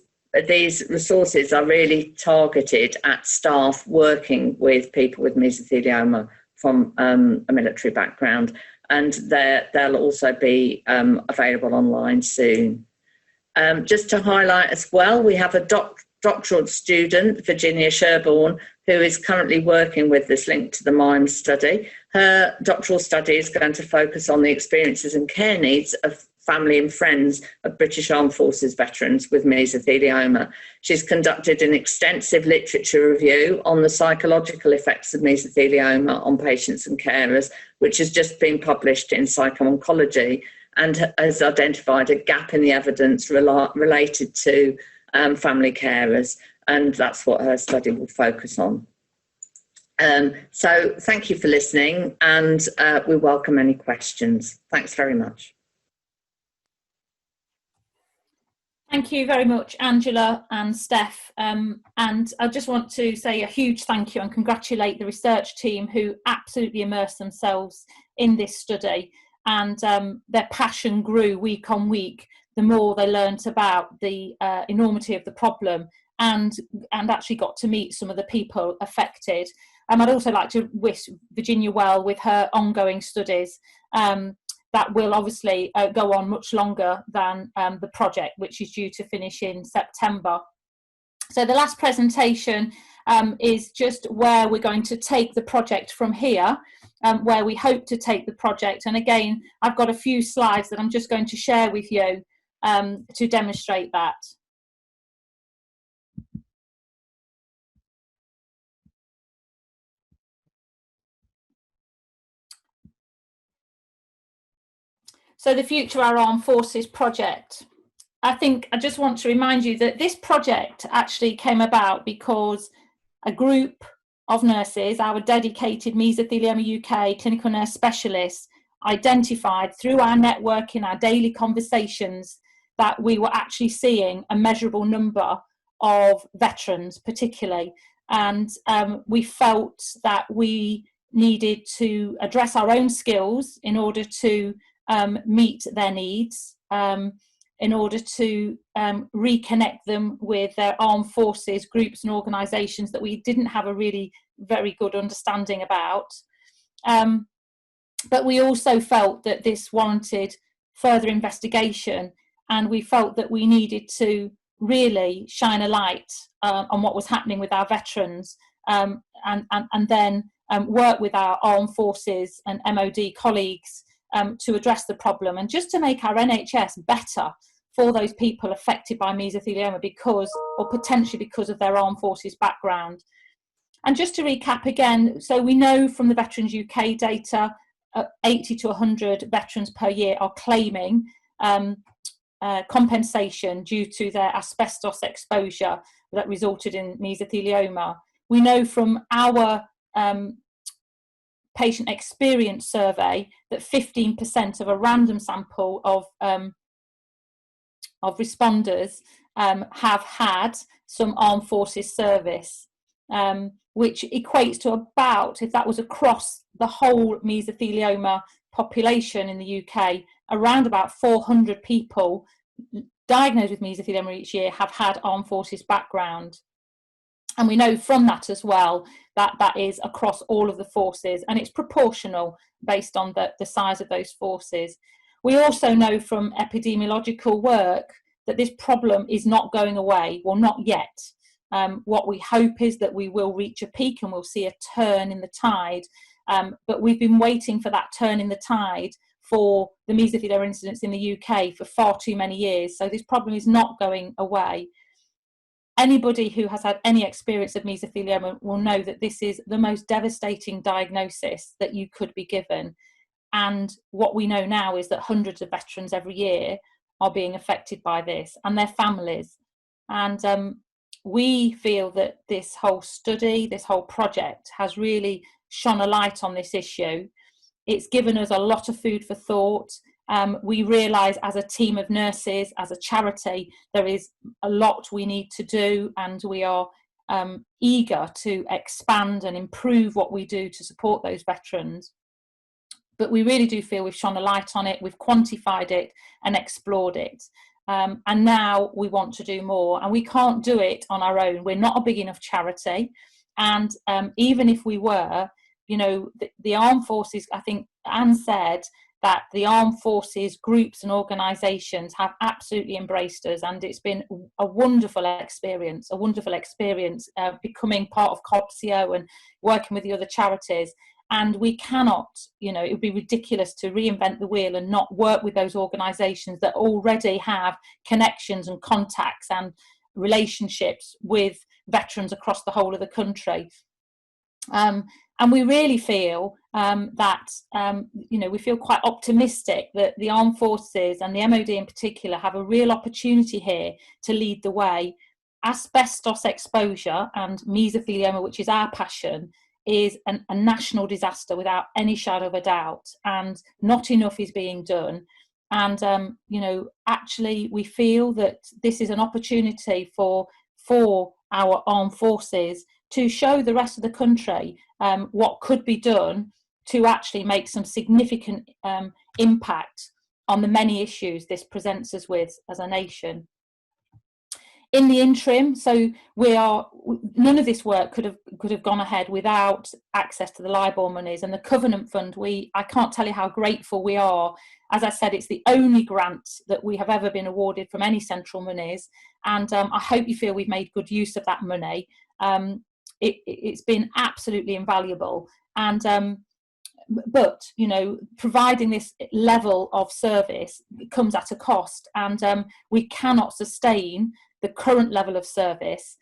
resources are really targeted at staff working with people with mesothelioma from a military background, and they'll also be available online soon. Just to highlight as well, we have a doctoral student, Virginia Sherborne, who is currently working with this link to the MiMES study. Her doctoral study is going to focus on the experiences and care needs of family and friends of British Armed Forces veterans with mesothelioma. She's conducted an extensive literature review on the psychological effects of mesothelioma on patients and carers, which has just been published in Psycho-Oncology, and has identified a gap in the evidence related to family carers, and that's what her study will focus on. So thank you for listening, and we welcome any questions. Thanks very much. Thank you very much, Angela and Steph. And I just want to say a huge thank you and congratulate the research team who absolutely immersed themselves in this study, and their passion grew week on week the more they learnt about the enormity of the problem and actually got to meet some of the people affected. I'd also like to wish Virginia well with her ongoing studies. that will obviously go on much longer than the project, which is due to finish in September. So the last presentation is just where we're going to take the project from here, where we hope to take the project. And again, I've got a few slides that I'm just going to share with you to demonstrate that. So the Future Our Armed Forces project. I just want to remind you that this project actually came about because a group of nurses, our dedicated Mesothelioma UK clinical nurse specialists, identified through our network in our daily conversations that we were actually seeing a measurable number of veterans particularly, and we felt that we needed to address our own skills in order to meet their needs, in order to reconnect them with their armed forces groups and organisations that we didn't have a really very good understanding about. But we also felt that this warranted further investigation, and we felt that we needed to really shine a light on what was happening with our veterans, and then work with our armed forces and MOD colleagues to address the problem, and just to make our NHS better for those people affected by mesothelioma because, or potentially because of their armed forces background. And just to recap again, so we know from the Veterans UK data, 80 to 100 veterans per year are claiming compensation due to their asbestos exposure that resulted in mesothelioma. We know from our patient experience survey that 15% of a random sample of responders have had some armed forces service, which equates to about, if that was across the whole mesothelioma population in the UK, around about 400 people diagnosed with mesothelioma each year have had armed forces background. And we know from that as well that that is across all of the forces, and it's proportional based on the size of those forces. We also know from epidemiological work that this problem is not going away, well, not yet. What we hope is that we will reach a peak and we'll see a turn in the tide, but we've been waiting for that turn in the tide for the mesothelioma incidence in the UK for far too many years. So this problem is not going away. Anybody who has had any experience of mesothelioma will know that this is the most devastating diagnosis that you could be given. And what we know now is that hundreds of veterans every year are being affected by this, and their families. And we feel that this whole study, this whole project has really shone a light on this issue. It's given us a lot of food for thought. We realise as a team of nurses, as a charity, there is a lot we need to do, and we are eager to expand and improve what we do to support those veterans. But we really do feel we've shone a light on it, we've quantified it and explored it. And now we want to do more, and we can't do it on our own. We're not a big enough charity. And even if we were, you know, the armed forces, I think Anne said that the armed forces groups and organisations have absolutely embraced us, and it's been a wonderful experience becoming part of COPSIO and working with the other charities. And we cannot, you know, it would be ridiculous to reinvent the wheel and not work with those organisations that already have connections and contacts and relationships with veterans across the whole of the country. And we really feel that, you know, we feel quite optimistic that the armed forces and the MOD in particular have a real opportunity here to lead the way. Asbestos exposure and mesothelioma, which is our passion, is a national disaster without any shadow of a doubt, and not enough is being done. And you know, actually we feel that this is an opportunity for our armed forces to show the rest of the country what could be done to actually make some significant impact on the many issues this presents us with as a nation. In the interim, so none of this work could have gone ahead without access to the LIBOR monies and the Covenant Fund. I can't tell you how grateful we are. As I said, it's the only grant that we have ever been awarded from any central monies, and I hope you feel we've made good use of that money. It's been absolutely invaluable, and but you know, providing this level of service comes at a cost, and we cannot sustain the current level of service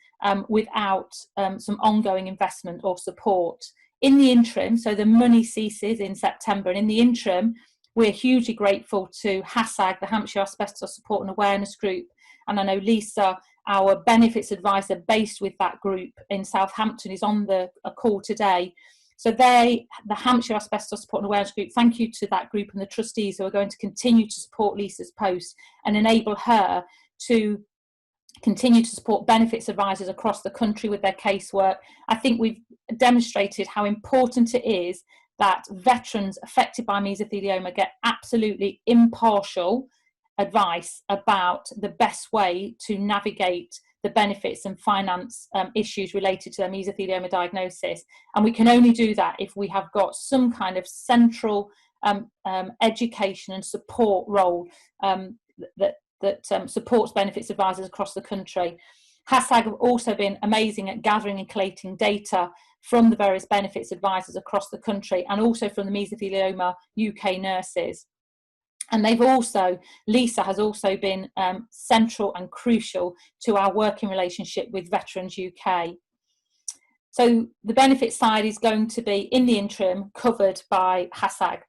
without some ongoing investment or support. In the interim, so the money ceases in September, and in the interim we're hugely grateful to HASAG, the Hampshire Asbestos Support and Awareness Group, and I know Lisa, our benefits advisor based with that group in Southampton, is on a call today. So the Hampshire Asbestos Support and Awareness Group, thank you to that group and the trustees who are going to continue to support Lisa's post and enable her to continue to support benefits advisors across the country with their casework. I think we've demonstrated how important it is that veterans affected by mesothelioma get absolutely impartial advice about the best way to navigate the benefits and finance issues related to their mesothelioma diagnosis. And we can only do that if we have got some kind of central education and support role that supports benefits advisors across the country. HASAG have also been amazing at gathering and collating data from the various benefits advisors across the country, and also from the Mesothelioma UK nurses. And Lisa has also been central and crucial to our working relationship with Veterans UK. So the benefit side is going to be, in the interim, covered by HASAG.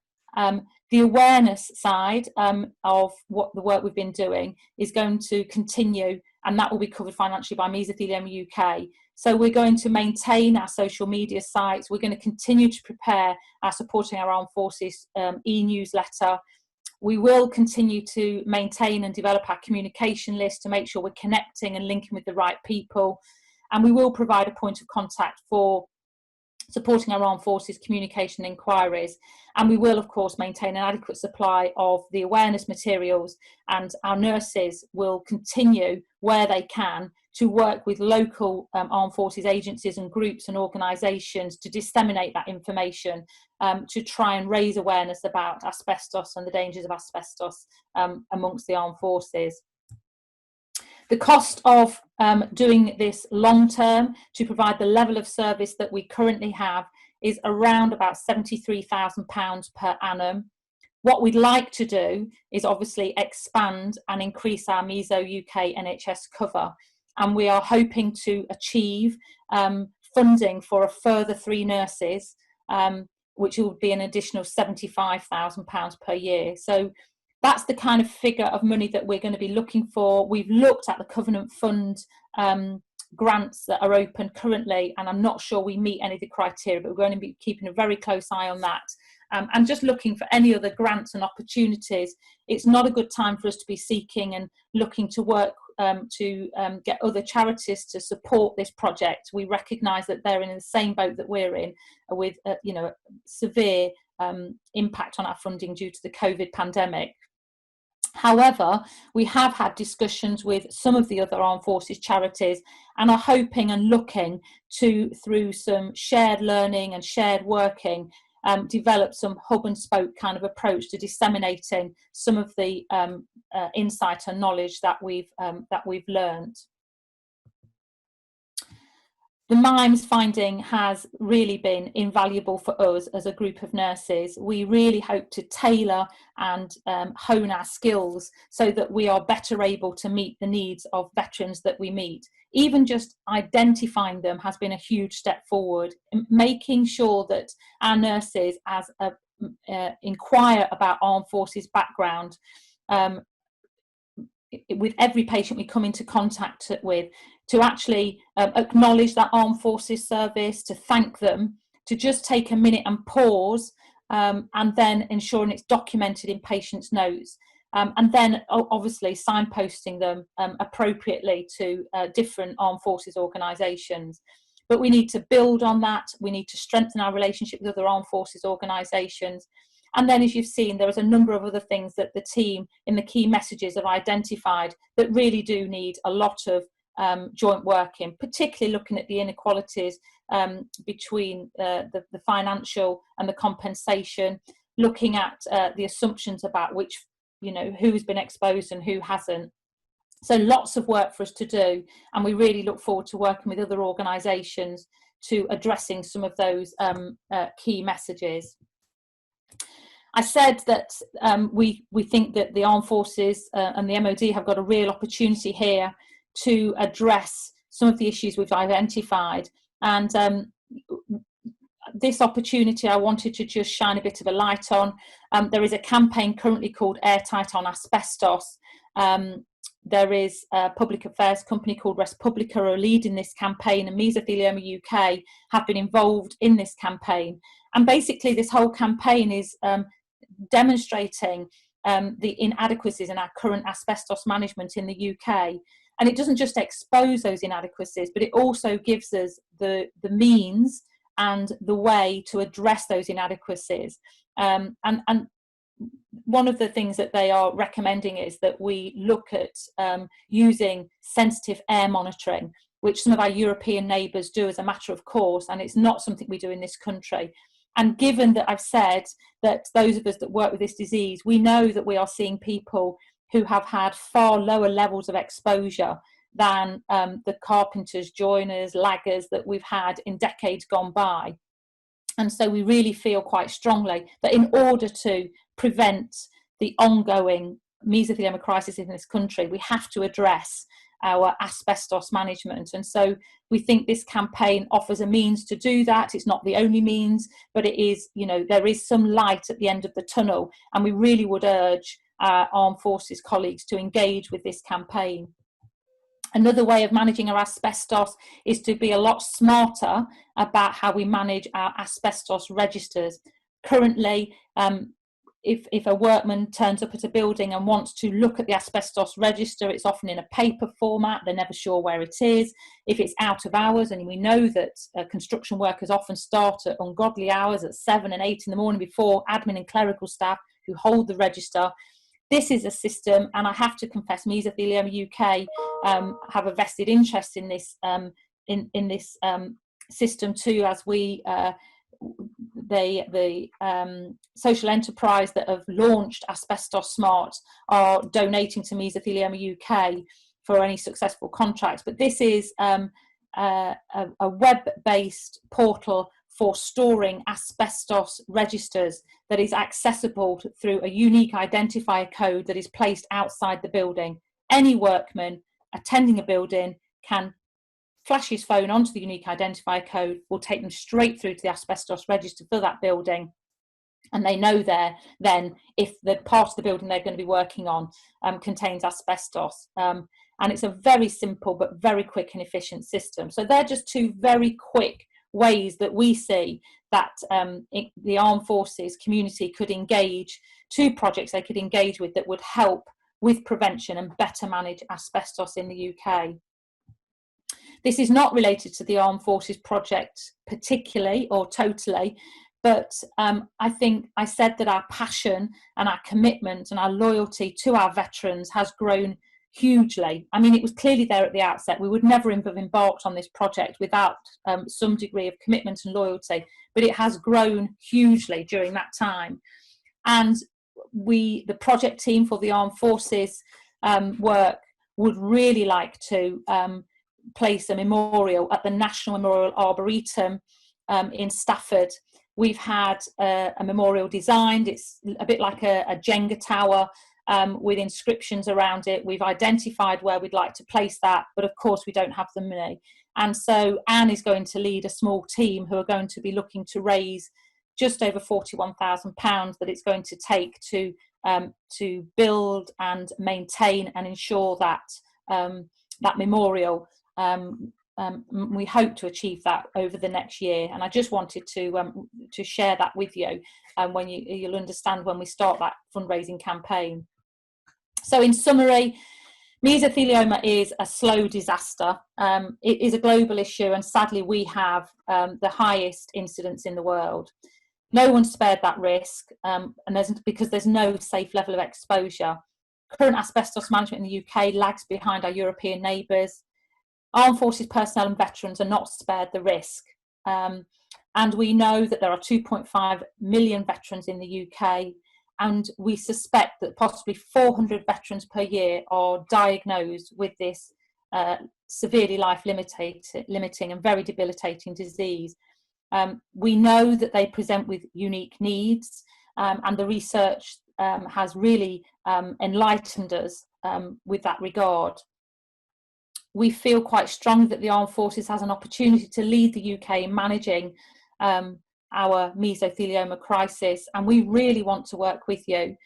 The awareness side of what the work we've been doing is going to continue, and that will be covered financially by Mesothelioma UK. So we're going to maintain our social media sites. We're going to continue to prepare our Supporting Our Armed Forces e-newsletter. We will continue to maintain and develop our communication list to make sure we're connecting and linking with the right people. And we will provide a point of contact for Supporting Our Armed Forces communication inquiries. And we will, of course, maintain an adequate supply of the awareness materials, and our nurses will continue, where they can, to work with local armed forces agencies and groups and organisations to disseminate that information, to try and raise awareness about asbestos and the dangers of asbestos amongst the armed forces. The cost of doing this long term to provide the level of service that we currently have is around about £73,000 per annum. What we'd like to do is obviously expand and increase our Meso UK NHS cover, and we are hoping to achieve funding for a further 3 nurses, which will be an additional £75,000 per year. So that's the kind of figure of money that we're going to be looking for. We've looked at the Covenant Fund grants that are open currently, and I'm not sure we meet any of the criteria, but we're going to be keeping a very close eye on that. And just looking for any other grants and opportunities. It's not a good time for us to be seeking and looking to work to get other charities to support this project. We recognise that they're in the same boat that we're in, with severe impact on our funding due to the COVID pandemic. However, we have had discussions with some of the other armed forces charities and are hoping and looking to, through some shared learning and shared working, develop some hub and spoke kind of approach to disseminating some of the insight and knowledge that we've learned. The MiMES finding has really been invaluable for us as a group of nurses. We really hope to tailor and hone our skills so that we are better able to meet the needs of veterans that we meet. Even just identifying them has been a huge step forward. Making sure that our nurses, as inquire about armed forces background, with every patient we come into contact with, to actually acknowledge that armed forces service, to thank them, to just take a minute and pause, and then ensuring it's documented in patients' notes, and then obviously signposting them appropriately to different armed forces organisations. But we need to build on that. We need to strengthen our relationship with other armed forces organisations. And then, as you've seen, there is a number of other things that the team in the key messages have identified that really do need a lot of joint working, particularly looking at the inequalities between the financial and the compensation, looking at the assumptions about which, who's been exposed and who hasn't. So lots of work for us to do, and we really look forward to working with other organisations to addressing some of those key messages. I said that we think that the armed forces and the MOD have got a real opportunity here to address some of the issues we've identified, and this opportunity I wanted to just shine a bit of a light on. There is a campaign currently called Airtight on Asbestos. There is a public affairs company called Respublica who are leading this campaign, and Mesothelioma UK have been involved in this campaign. And basically this whole campaign is demonstrating the inadequacies in our current asbestos management in the UK. And it doesn't just expose those inadequacies, but it also gives us the means and the way to address those inadequacies. And one of the things that they are recommending is that we look at using sensitive air monitoring, which some of our European neighbours do as a matter of course, and it's not something we do in this country. And given that I've said that those of us that work with this disease, we know that we are seeing people who have had far lower levels of exposure than the carpenters, joiners, laggers that we've had in decades gone by. And so we really feel quite strongly that in order to prevent the ongoing mesothelioma crisis in this country, we have to address our asbestos management. And so we think this campaign offers a means to do that. It's not the only means, but it is, there is some light at the end of the tunnel, and we really would urge our armed forces colleagues to engage with this campaign. Another way of managing our asbestos is to be a lot smarter about how we manage our asbestos registers. Currently, if a workman turns up at a building and wants to look at the asbestos register, it's often in a paper format. They're never sure where it is. If it's out of hours, and we know that construction workers often start at ungodly hours at 7 and 8 in the morning before admin and clerical staff who hold the register. This is a system, and I have to confess, Mesothelioma UK have a vested interest in this system too, as we the social enterprise that have launched Asbestos Smart are donating to Mesothelioma UK for any successful contracts. But this is a web-based portal for storing asbestos registers that is accessible through a unique identifier code that is placed outside the building. Any workman attending a building can flash his phone onto the unique identifier code, will take them straight through to the asbestos register for that building, and they know there then if the part of the building they're going to be working on contains asbestos. And it's a very simple but very quick and efficient system. So they're just two very quick ways that we see that the armed forces community could engage, two projects they could engage with that would help with prevention and better manage asbestos in the UK. This is not related to the armed forces project particularly or totally, but I think I said that our passion and our commitment and our loyalty to our veterans has grown hugely. I mean, it was clearly there at the outset. We would never have embarked on this project without some degree of commitment and loyalty, but it has grown hugely during that time. And the project team for the armed forces work would really like to place a memorial at the National Memorial Arboretum in Stafford. We've had a memorial designed. It's a bit like a Jenga tower with inscriptions around it. We've identified where we'd like to place that, but of course we don't have the money. And so Anne is going to lead a small team who are going to be looking to raise just over £41,000 that it's going to take to build and maintain and ensure that that memorial. We hope to achieve that over the next year, and I just wanted to share that with you, when you'll understand when we start that fundraising campaign. So in summary, mesothelioma is a slow disaster. It is a global issue, and sadly we have the highest incidence in the world. No one's spared that risk, and because there's no safe level of exposure. Current asbestos management in the UK lags behind our European neighbours. armed forces personnel and veterans are not spared the risk. And we know that there are 2.5 million veterans in the UK, and we suspect that possibly 400 veterans per year are diagnosed with this severely life-limiting and very debilitating disease. We know that they present with unique needs, and the research has really enlightened us with that regard. We feel quite strongly that the Armed Forces has an opportunity to lead the UK in managing our mesothelioma crisis, and we really want to work with you.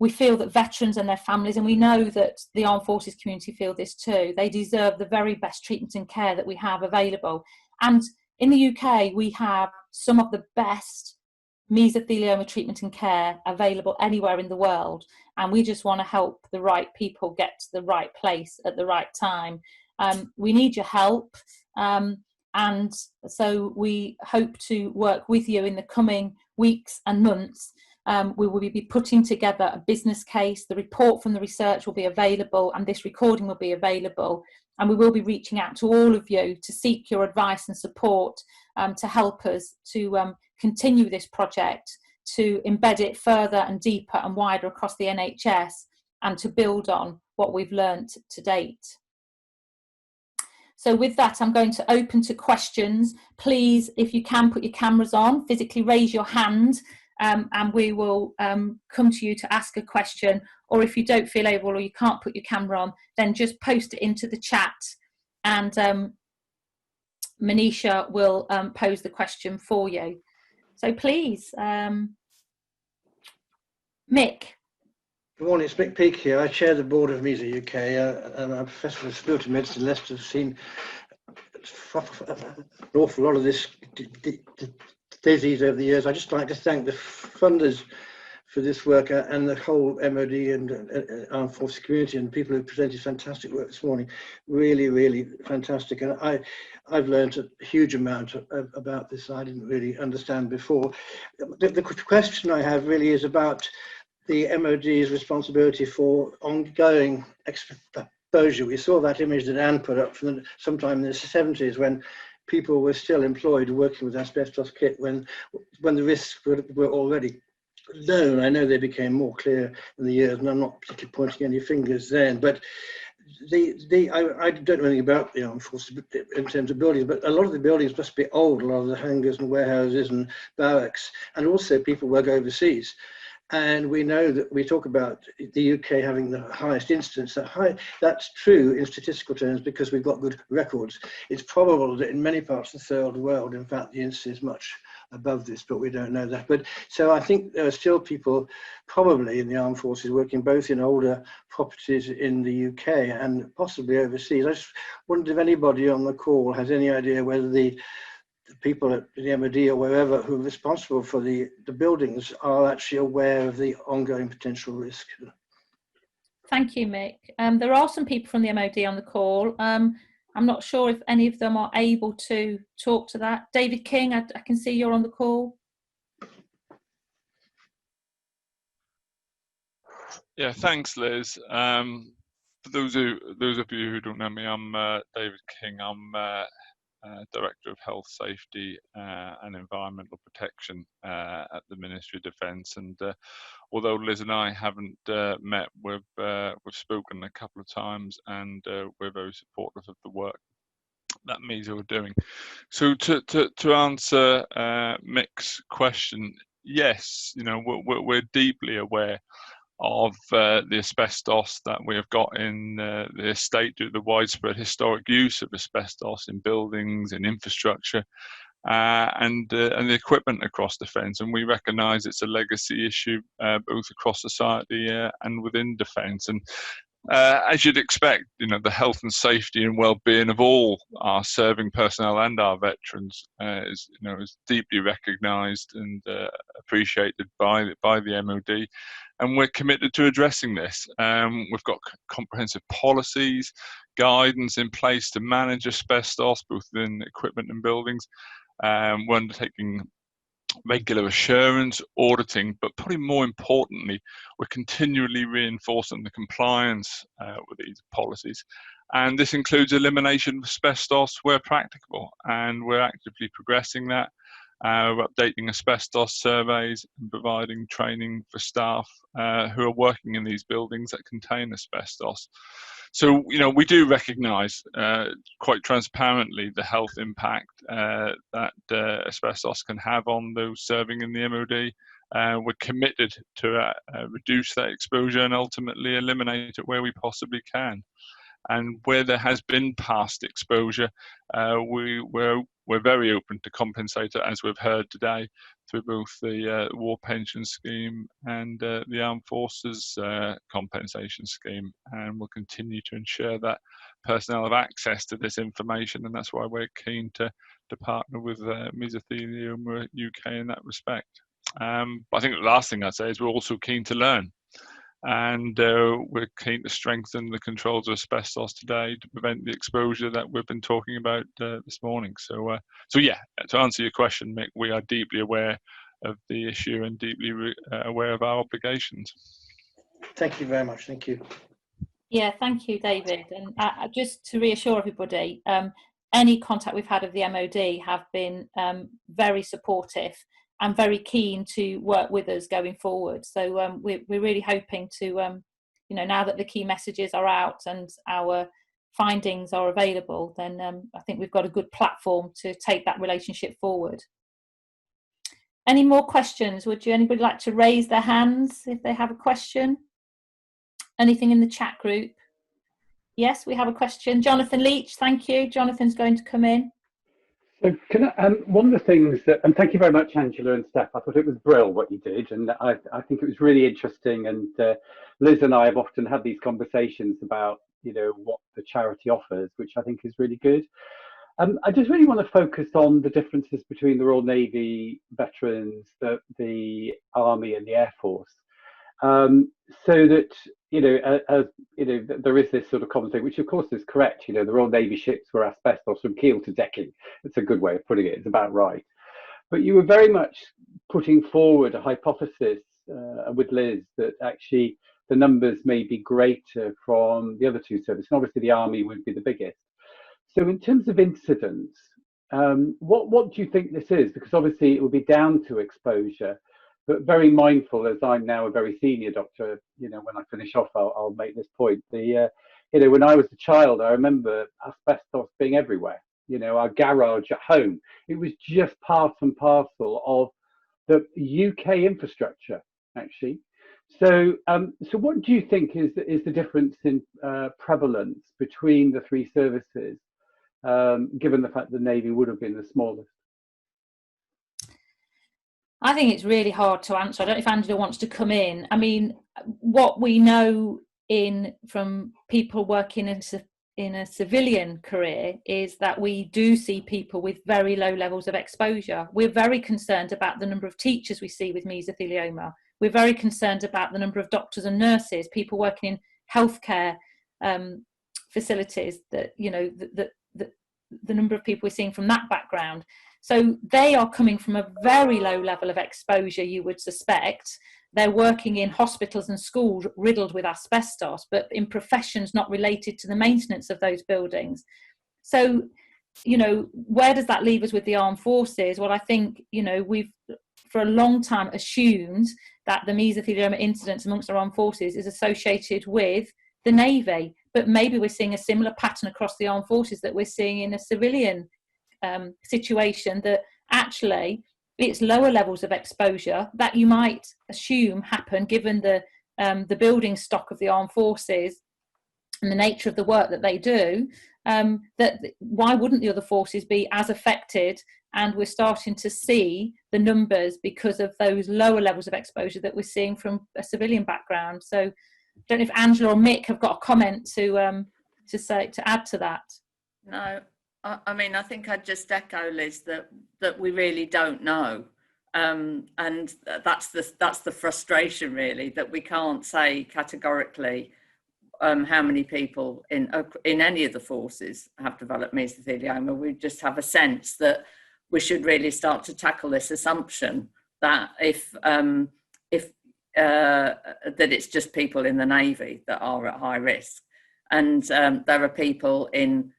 We feel that veterans and their families, and we know that the Armed Forces community feel this too, they deserve the very best treatment and care that we have available. And in the UK, we have some of the best mesothelioma treatment and care available anywhere in the world, and we just want to help the right people get to the right place at the right time. We need your help, and so we hope to work with you in the coming weeks and months. We will be putting together a business case. The report from the research will be available, and this recording will be available, and we will be reaching out to all of you to seek your advice and support to help us to continue this project, to embed it further and deeper and wider across the NHS, and to build on what we've learnt to date. So with that, I'm going to open to questions. Please, if you can, put your cameras on, physically raise your hand, and we will come to you to ask a question. Or if you don't feel able or you can't put your camera on, then just post it into the chat, and Manisha will pose the question for you. So please, Mick. Good morning, it's Mick Peake here. I chair the board of MiMES UK, and I'm a professor of respiratory medicine. Leicester have seen an awful lot of this disease over the years. I'd just like to thank the funders for this work and the whole MOD and Armed Forces community and people who presented fantastic work this morning. Really, really fantastic. And I've learned a huge amount about this I didn't really understand before. The question I have really is about the MOD's responsibility for ongoing exposure. We saw that image that Anne put up from sometime in the 70s when people were still employed working with asbestos kit when the risks were already known. I know they became more clear in the years, and I'm not particularly pointing any fingers then, but I don't know anything about the Armed Forces in terms of buildings, but a lot of the buildings must be old, a lot of the hangars and warehouses and barracks, and also people work overseas. And we know that we talk about the UK having the highest incidence. That's true in statistical terms because we've got good records. It's probable that in many parts of the third world, in fact, the incidence is much above this, but we don't know that. But so I think there are still people probably in the armed forces working both in older properties in the UK and possibly overseas. I just wondered if anybody on the call has any idea whether the people at the MOD or wherever who are responsible for the buildings are actually aware of the ongoing potential risk. Thank you, Mick. There are some people from the MOD on the call. I'm not sure if any of them are able to talk to that. David King, I can see you're on the call. Yeah, thanks, Liz. For those of you who don't know me, I'm David King. I'm Director of Health, Safety and Environmental Protection at the Ministry of Defence. And although Liz and I haven't met, we've spoken a couple of times, and we're very supportive of the work that MiMES are doing. So to answer Mick's question, yes, you know, we're deeply aware of the asbestos that we have got in the estate due to the widespread historic use of asbestos in buildings, in infrastructure, and the equipment across defence. And we recognise it's a legacy issue both across society and within defence. And as you'd expect, you know, the health and safety and well-being of all our serving personnel and our veterans is deeply recognised and appreciated by the MOD. And we're committed to addressing this. We've got comprehensive policies, guidance in place to manage asbestos, both in equipment and buildings. We're undertaking regular assurance, auditing, but probably more importantly, we're continually reinforcing the compliance with these policies. And this includes elimination of asbestos where practicable, and we're actively progressing that. We're updating asbestos surveys and providing training for staff who are working in these buildings that contain asbestos. So, we do recognise quite transparently the health impact that asbestos can have on those serving in the MOD. We're committed to reduce that exposure and ultimately eliminate it where we possibly can. And where there has been past exposure, we're very open to compensate it, as we've heard today, through both the War Pension Scheme and the Armed Forces Compensation Scheme. And we'll continue to ensure that personnel have access to this information, and that's why we're keen to partner with Mesothelioma UK in that respect. I think the last thing I'd say is we're also keen to learn. And we're keen to strengthen the controls of asbestos today to prevent the exposure that we've been talking about this morning. So yeah, to answer your question, Mick, we are deeply aware of the issue and deeply aware of our obligations. Thank you very much. Thank you. Yeah, thank you, David. And just to reassure everybody, any contact we've had of the MOD have been very supportive and very keen to work with us going forward. So we're really hoping to, now that the key messages are out and our findings are available, then I think we've got a good platform to take that relationship forward. Any more questions? Would anybody like to raise their hands if they have a question? Anything in the chat group? Yes, we have a question. Jonathan Leach, thank you. Jonathan's going to come in. So can I, one of the things that, and thank you very much, Angela and Steph, I thought it was brilliant what you did, and I think it was really interesting, and Liz and I have often had these conversations about, what the charity offers, which I think is really good. I just really want to focus on the differences between the Royal Navy veterans, the Army and the Air Force. So that, there is this sort of common thing, which of course is correct. The Royal Navy ships were asbestos from keel to decking. It's a good way of putting it. It's about right. But you were very much putting forward a hypothesis with Liz that actually the numbers may be greater from the other two services. And obviously the Army would be the biggest. So in terms of incidents, what do you think this is? Because obviously it will be down to exposure. But very mindful, as I'm now a very senior doctor, when I finish off, I'll make this point. When I was a child, I remember asbestos being everywhere. Our garage at home, it was just part and parcel of the UK infrastructure, actually. So, what do you think is the difference in prevalence between the three services, given the fact the Navy would have been the smallest? I think it's really hard to answer. I don't know if Angela wants to come in. I mean, what we know from people working in a civilian career is that we do see people with very low levels of exposure. We're very concerned about the number of teachers we see with mesothelioma. We're very concerned about the number of doctors and nurses, people working in healthcare facilities, that, the number of people we're seeing from that background. So they are coming from a very low level of exposure, you would suspect. They're working in hospitals and schools riddled with asbestos, but in professions not related to the maintenance of those buildings. So, where does that leave us with the armed forces? Well, I think, we've for a long time assumed that the mesothelioma incidence amongst our armed forces is associated with the Navy, but maybe we're seeing a similar pattern across the armed forces that we're seeing in a civilian situation, that actually it's lower levels of exposure that you might assume happen given the building stock of the armed forces and the nature of the work that they do. That why wouldn't the other forces be as affected? And we're starting to see the numbers because of those lower levels of exposure that we're seeing from a civilian background. So I don't know if Angela or Mick have got a comment to add to that. No. I mean, I think I'd just echo, Liz, that we really don't know, and that's the frustration, really, that we can't say categorically how many people in any of the forces have developed mesothelioma. We just have a sense that we should really start to tackle this assumption that that it's just people in the Navy that are at high risk. And there are people in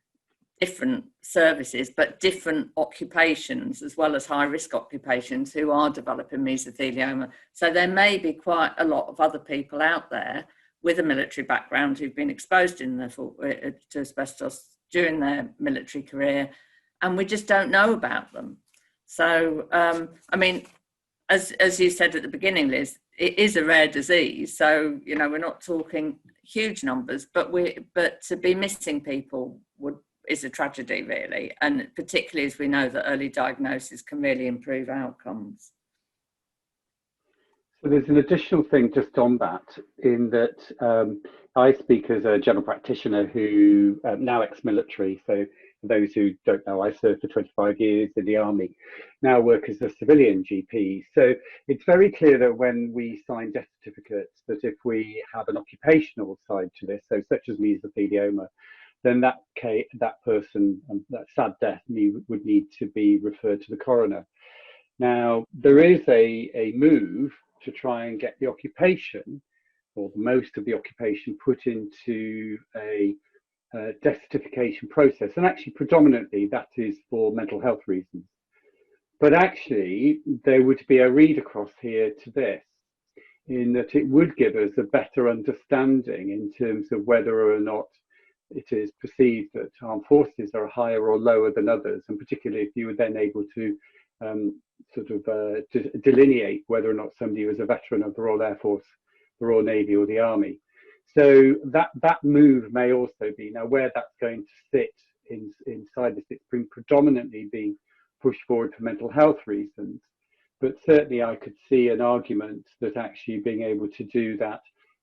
different services, but different occupations as well as high risk occupations who are developing mesothelioma. So there may be quite a lot of other people out there with a military background who've been exposed to asbestos during their military career, and we just don't know about them. So, I mean, as you said at the beginning, Liz, it is a rare disease. So, you know, we're not talking huge numbers, but to be missing people is a tragedy, really. And particularly as we know that early diagnosis can really improve outcomes. So there's an additional thing just on that, in that I speak as a general practitioner who now ex-military. So for those who don't know, I served for 25 years in the army, now work as a civilian GP. So it's very clear that when we sign death certificates, that if we have an occupational side to this, so such as mesothelioma, then that person, that sad death, would need to be referred to the coroner. Now, there is a move to try and get the occupation, or most of the occupation, put into a death certification process. And actually, predominantly, that is for mental health reasons. But actually, there would be a read across here to this, in that it would give us a better understanding in terms of whether or not it is perceived that armed forces are higher or lower than others, and particularly if you were then able to delineate whether or not somebody was a veteran of the Royal Air Force, the Royal Navy, or the Army. So that move may also be, now where that's going to sit inside this, it's been predominantly being pushed forward for mental health reasons, but certainly I could see an argument that actually being able to do that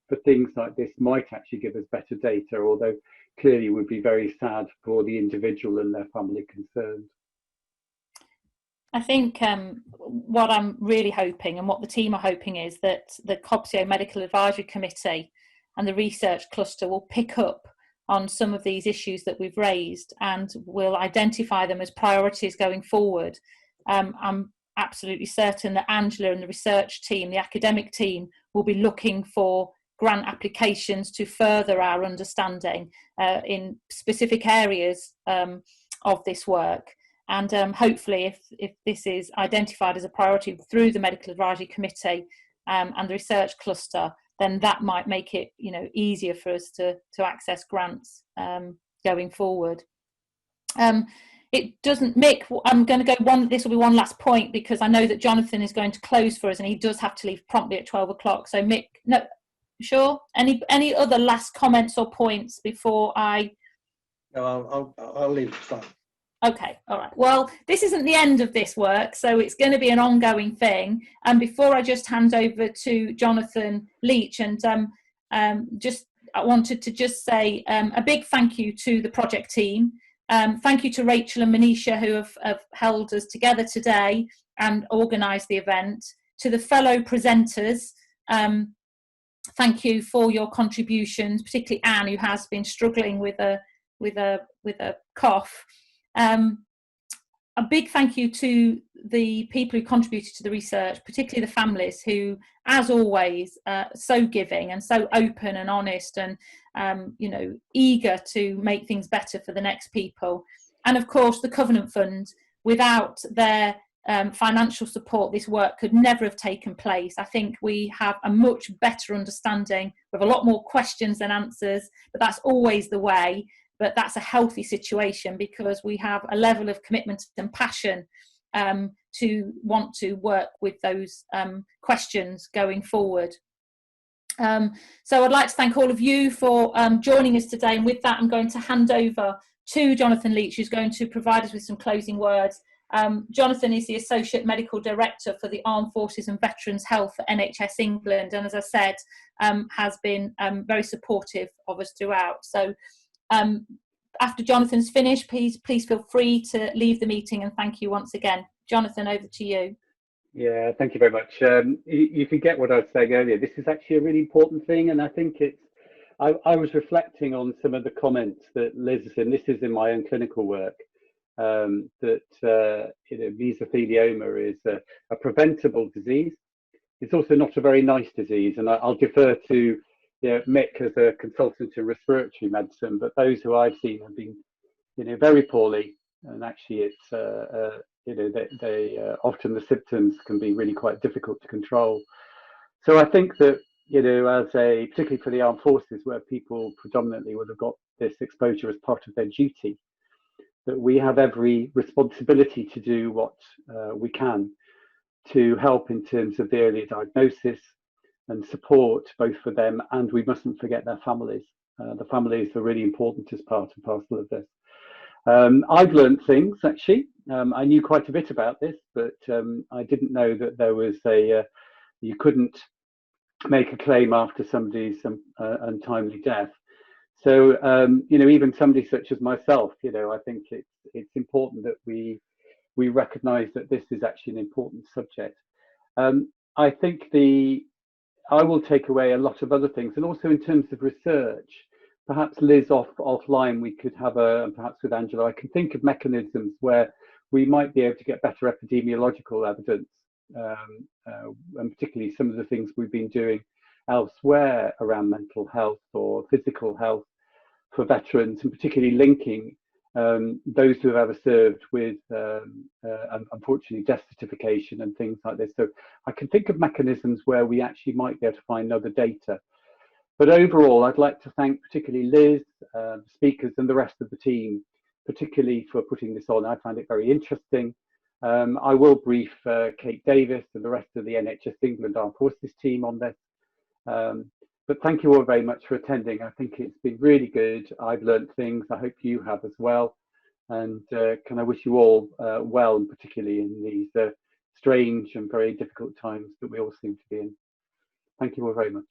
for things like this might actually give us better data, although clearly would be very sad for the individual and their family concerned. I think what I'm really hoping, and what the team are hoping, is that the COBSIO Medical Advisory Committee and the research cluster will pick up on some of these issues that we've raised and will identify them as priorities going forward. I'm absolutely certain that Angela and the research team, the academic team, will be looking for grant applications to further our understanding in specific areas of this work. And hopefully, if this is identified as a priority through the Medical Advisory Committee and the research cluster, then that might make it, you know, easier for us to access grants going forward. It doesn't, Mick, I'm going to go this will be one last point, because I know that Jonathan is going to close for us and he does have to leave promptly at 12 o'clock. So Mick, no, sure. Any other last comments or points before I? No, I'll leave. It's fine. Okay, all right. Well, this isn't the end of this work, so it's going to be an ongoing thing. And before I just hand over to Jonathan Leach, and I wanted to just say a big thank you to the project team. Thank you to Rachel and Manisha, who have held us together today and organised the event. To the fellow presenters, thank you for your contributions, particularly Anne, who has been struggling with a cough. A big thank you to the people who contributed to the research, particularly the families who, as always, so giving and so open and honest and you know, eager to make things better for the next people. And of course, the Covenant Fund. Without their financial support, this work could never have taken place. I think we have a much better understanding. We have a lot more questions than answers, but that's always the way. But that's a healthy situation, because we have a level of commitment and passion to want to work with those questions going forward. So I'd like to thank all of you for joining us today. And with that, I'm going to hand over to Jonathan Leach, who's going to provide us with some closing words. Jonathan is the Associate Medical Director for the Armed Forces and Veterans Health for NHS England. And as I said, has been very supportive of us throughout. So after Jonathan's finished, please feel free to leave the meeting, and thank you once again. Jonathan, over to you. Yeah, thank you very much. You can get what I was saying earlier. This is actually a really important thing, and I think I was reflecting on some of the comments that Liz has said, and this is in my own clinical work, that you know, mesothelioma is a preventable disease. It's also not a very nice disease, and I'll defer to Mick as a consultant in respiratory medicine, but those who I've seen have been, very poorly, and actually it's, often the symptoms can be really quite difficult to control. So I think that, particularly for the armed forces, where people predominantly would have got this exposure as part of their duty, that we have every responsibility to do what we can to help in terms of the early diagnosis and support, both for them, and we mustn't forget their families. The families are really important as part and parcel of this. I've learned things, actually. I knew quite a bit about this, but I didn't know that there was you couldn't make a claim after somebody's untimely death. So, even somebody such as myself, I think it's important that we recognise that this is actually an important subject. I think I will take away a lot of other things, and also in terms of research, perhaps Liz offline we could have perhaps with Angela, I can think of mechanisms where we might be able to get better epidemiological evidence, and particularly some of the things we've been doing elsewhere around mental health or physical health for veterans, and particularly linking those who have ever served with, unfortunately, death certification and things like this. So I can think of mechanisms where we actually might be able to find other data. But overall, I'd like to thank particularly Liz, the speakers, and the rest of the team, particularly for putting this on. I found it very interesting. I will brief Kate Davis and the rest of the NHS England Armed Forces team on this. But thank you all very much for attending. I think it's been really good. I've learned things. I hope you have as well. And can I wish you all well, and particularly in these strange and very difficult times that we all seem to be in. Thank you all very much.